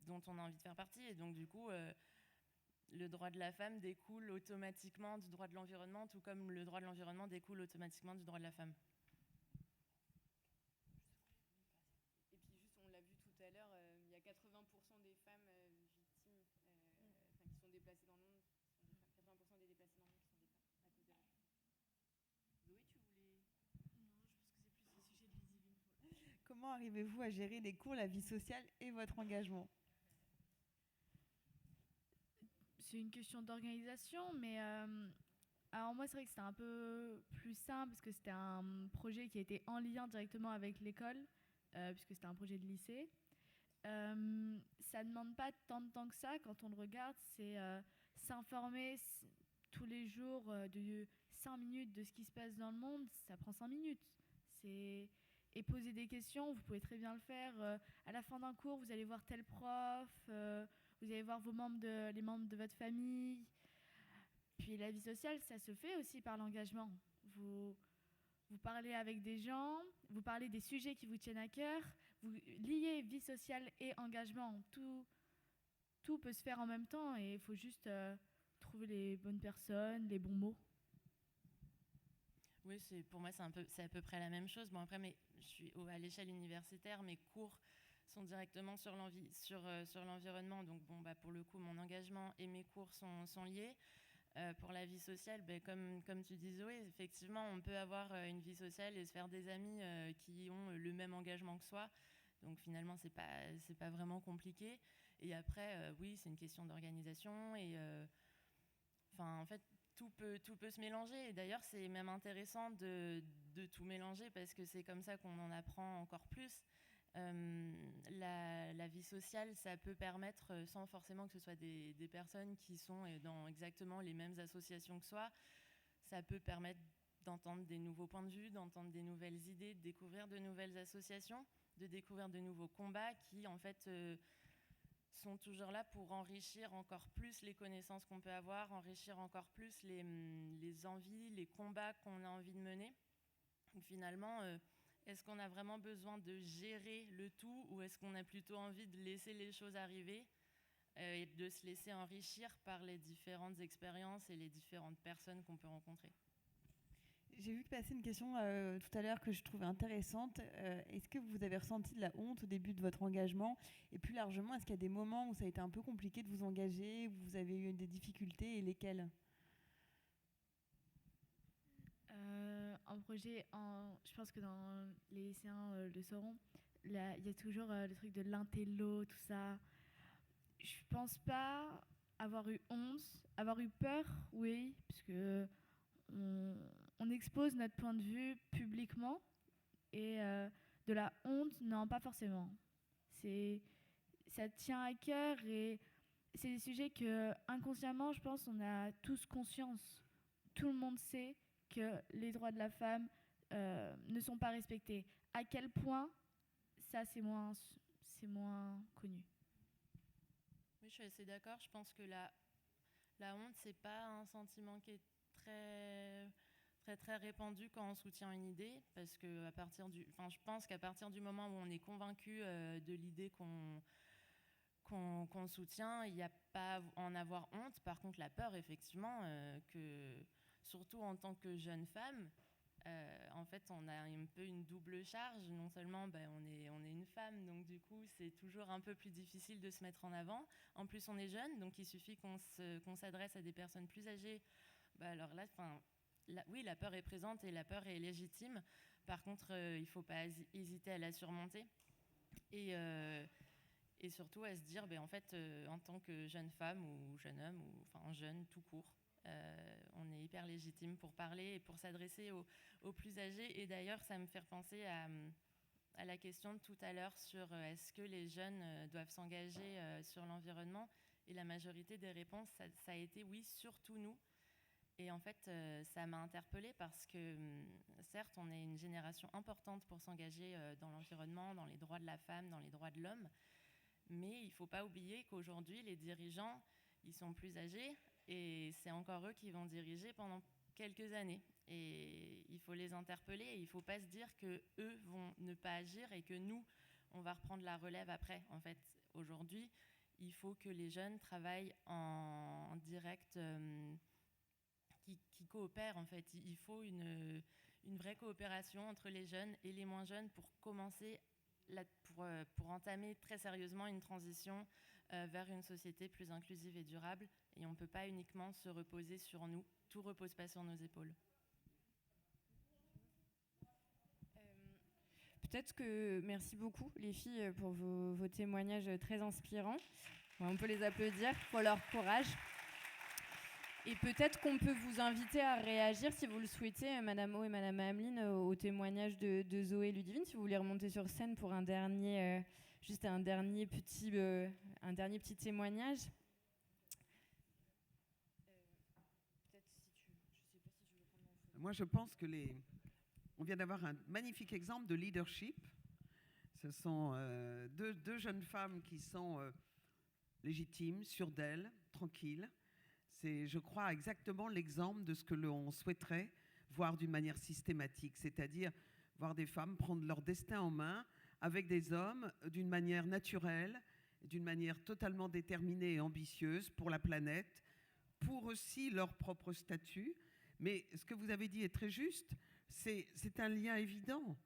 dont on a envie de faire partie. Et donc, du coup, le droit de la femme découle automatiquement du droit de l'environnement, tout comme le droit de l'environnement découle automatiquement du droit de la femme. Et puis juste, on l'a vu tout à l'heure, il y a 80% des femmes victimes qui sont déplacées dans le monde, 80% des déplacés dans le monde qui sont des femmes à cause de la femme. Zoé, tu voulais... Non, je pense que c'est plus des sujets de Lizzie. Comment arrivez-vous à gérer les cours, la vie sociale et votre engagement ? C'est une question d'organisation, mais alors moi c'est vrai que c'était un peu plus simple parce que c'était un projet qui était en lien directement avec l'école, puisque c'était un projet de lycée. Ça ne demande pas tant de temps que ça quand on le regarde, c'est s'informer tous les jours de 5 minutes de ce qui se passe dans le monde, ça prend 5 minutes. Et poser des questions, vous pouvez très bien le faire. À la fin d'un cours, vous allez voir tel prof, vous allez voir les membres de votre famille. Puis la vie sociale, ça se fait aussi par l'engagement. Vous parlez avec des gens, vous parlez des sujets qui vous tiennent à cœur, vous liez vie sociale et engagement. Tout peut se faire en même temps et il faut juste trouver les bonnes personnes, les bons mots. Oui, pour moi, c'est à peu près la même chose. Bon, après, je suis à l'échelle universitaire, mes cours sont directement sur l'environnement. Donc, pour le coup, mon engagement et mes cours sont liés. Pour la vie sociale, comme tu dis, Zoé, effectivement, on peut avoir une vie sociale et se faire des amis qui ont le même engagement que soi. Donc, finalement, c'est pas vraiment compliqué. Et après, oui, c'est une question d'organisation. Et en fait, tout peut se mélanger. Et d'ailleurs, c'est même intéressant de tout mélanger parce que c'est comme ça qu'on en apprend encore plus. La vie sociale, ça peut permettre, sans forcément que ce soit des personnes qui sont dans exactement les mêmes associations que soi, ça peut permettre d'entendre des nouveaux points de vue, d'entendre des nouvelles idées, de découvrir de nouvelles associations, de découvrir de nouveaux combats qui, en fait, sont toujours là pour enrichir encore plus les connaissances qu'on peut avoir, enrichir encore plus les envies, les combats qu'on a envie de mener. Donc, finalement, est-ce qu'on a vraiment besoin de gérer le tout ou est-ce qu'on a plutôt envie de laisser les choses arriver et de se laisser enrichir par les différentes expériences et les différentes personnes qu'on peut rencontrer ? J'ai vu passer une question tout à l'heure que je trouvais intéressante. Est-ce que vous avez ressenti de la honte au début de votre engagement ? Et plus largement, est-ce qu'il y a des moments où ça a été un peu compliqué de vous engager, où vous avez eu des difficultés et lesquelles ? En projet, je pense que dans les lycéens le sauront, il y a toujours le truc de l'intello, tout ça. Je pense pas avoir eu honte, avoir eu peur, oui, parce que on expose notre point de vue publiquement et de la honte, non, pas forcément. Ça tient à cœur et c'est des sujets que inconsciemment, je pense, on a tous conscience. Tout le monde sait que les droits de la femme ne sont pas respectés. À quel point, ça, c'est moins connu. Oui, je suis assez d'accord. Je pense que la honte, c'est pas un sentiment qui est très répandu quand on soutient une idée, parce que je pense qu'à partir du moment où on est convaincu de l'idée qu'on soutient, il n'y a pas à en avoir honte. Par contre, la peur, effectivement, que surtout en tant que jeune femme, en fait, on a un peu une double charge. Non seulement on est une femme, donc du coup, c'est toujours un peu plus difficile de se mettre en avant. En plus, on est jeune, donc il suffit qu'on s'adresse à des personnes plus âgées. Alors là, oui, la peur est présente et la peur est légitime. Par contre, il ne faut pas hésiter à la surmonter. Et surtout à se dire, en fait, en tant que jeune femme ou jeune homme, ou jeune tout court, on est hyper légitime pour parler et pour s'adresser aux plus âgés. Et d'ailleurs, ça me fait repenser à la question de tout à l'heure sur est-ce que les jeunes doivent s'engager sur l'environnement. Et la majorité des réponses, ça a été oui, surtout nous. Et en fait, ça m'a interpellée parce que, certes, on est une génération importante pour s'engager dans l'environnement, dans les droits de la femme, dans les droits de l'homme. Mais il ne faut pas oublier qu'aujourd'hui, les dirigeants, ils sont plus âgés et c'est encore eux qui vont diriger pendant quelques années. Et il faut les interpeller et il ne faut pas se dire qu'eux vont ne pas agir et que nous, on va reprendre la relève après. En fait, aujourd'hui, il faut que les jeunes travaillent en direct, qui coopèrent en fait. Il faut une vraie coopération entre les jeunes et les moins jeunes pour commencer, pour entamer très sérieusement une transition vers une société plus inclusive et durable. Et on ne peut pas uniquement se reposer sur nous. Tout ne repose pas sur nos épaules. Peut-être que merci beaucoup les filles pour vos témoignages très inspirants. On peut les applaudir pour leur courage. Et peut-être qu'on peut vous inviter à réagir si vous le souhaitez, Madame O et Madame Ameline, au témoignage de Zoé et Ludivine, si vous voulez remonter sur scène pour un dernier petit témoignage. Moi, je pense que on vient d'avoir un magnifique exemple de leadership. Ce sont deux jeunes femmes qui sont légitimes, sûres d'elles, tranquilles. C'est, je crois, exactement l'exemple de ce que l'on souhaiterait voir d'une manière systématique, c'est-à-dire voir des femmes prendre leur destin en main avec des hommes d'une manière naturelle, d'une manière totalement déterminée et ambitieuse pour la planète, pour aussi leur propre statut. Mais ce que vous avez dit est très juste, c'est un lien évident.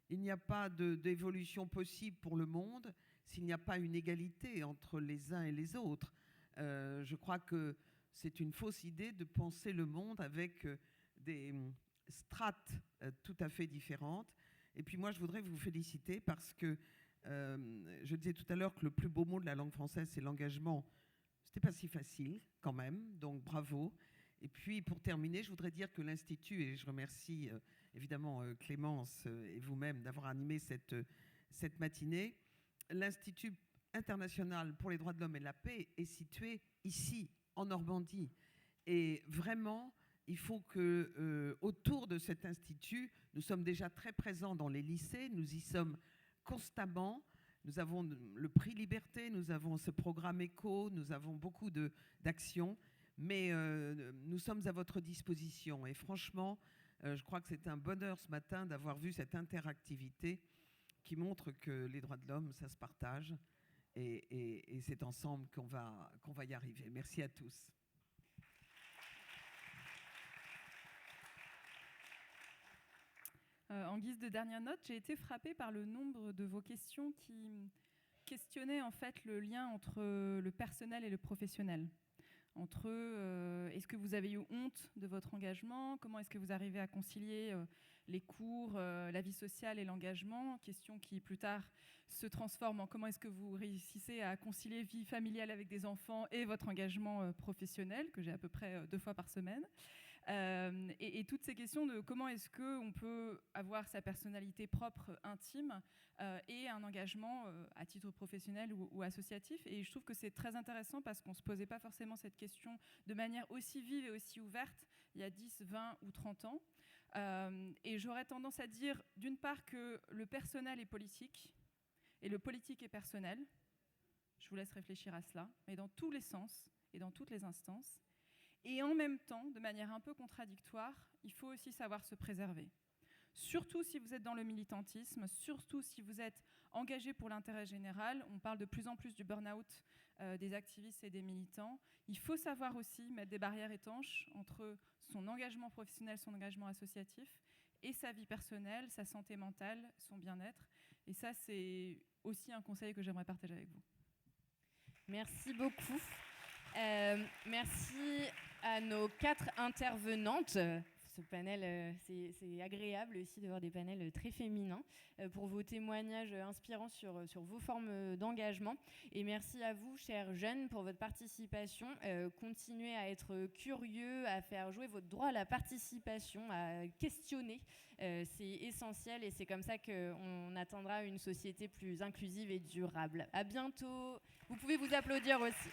Il n'y a pas d'évolution possible pour le monde s'il n'y a pas une égalité entre les uns et les autres. Je crois que c'est une fausse idée de penser le monde avec des strates tout à fait différentes. Et puis moi, je voudrais vous féliciter parce que je disais tout à l'heure que le plus beau mot de la langue française, c'est l'engagement. C'était pas si facile quand même, donc bravo. Et puis pour terminer, je voudrais dire que l'Institut, et je remercie évidemment Clémence et vous-même d'avoir animé cette matinée, l'Institut international pour les droits de l'homme et la paix est situé ici, en Normandie. Et vraiment, il faut que autour de cet institut, nous sommes déjà très présents dans les lycées, nous y sommes constamment. Nous avons le prix Liberté, nous avons ce programme ECHO, nous avons beaucoup d'actions, mais nous sommes à votre disposition. Et franchement, je crois que c'est un bonheur ce matin d'avoir vu cette interactivité qui montre que les droits de l'homme, ça se partage. Et c'est ensemble qu'on va y arriver. Merci à tous. En guise de dernière note, j'ai été frappée par le nombre de vos questions qui questionnaient en fait le lien entre le personnel et le professionnel. Entre est-ce que vous avez eu honte de votre engagement? Comment est-ce que vous arrivez à concilier les cours, la vie sociale et l'engagement? Question qui plus tard se transforme en comment est-ce que vous réussissez à concilier vie familiale avec des enfants et votre engagement professionnel, que j'ai à peu près 2 fois par semaine. Et toutes ces questions de comment est-ce qu'on peut avoir sa personnalité propre, intime, et un engagement à titre professionnel ou associatif. Et je trouve que c'est très intéressant parce qu'on ne se posait pas forcément cette question de manière aussi vive et aussi ouverte il y a 10, 20 ou 30 ans. Et j'aurais tendance à dire, d'une part, que le personnel est politique et le politique est personnel. Je vous laisse réfléchir à cela, mais dans tous les sens et dans toutes les instances. Et en même temps, de manière un peu contradictoire, il faut aussi savoir se préserver. Surtout si vous êtes dans le militantisme, surtout si vous êtes engagé pour l'intérêt général. On parle de plus en plus du burn-out des activistes et des militants. Il faut savoir aussi mettre des barrières étanches entre son engagement professionnel, son engagement associatif et sa vie personnelle, sa santé mentale, son bien-être. Et ça, c'est aussi un conseil que j'aimerais partager avec vous. Merci beaucoup. Merci à nos 4 intervenantes. Ce panel, c'est agréable aussi de voir des panels très féminins pour vos témoignages inspirants sur vos formes d'engagement. Et merci à vous, chers jeunes, pour votre participation. Continuez à être curieux, à faire jouer votre droit à la participation, à questionner. C'est essentiel et c'est comme ça qu'on atteindra une société plus inclusive et durable. À bientôt. Vous pouvez vous applaudir aussi.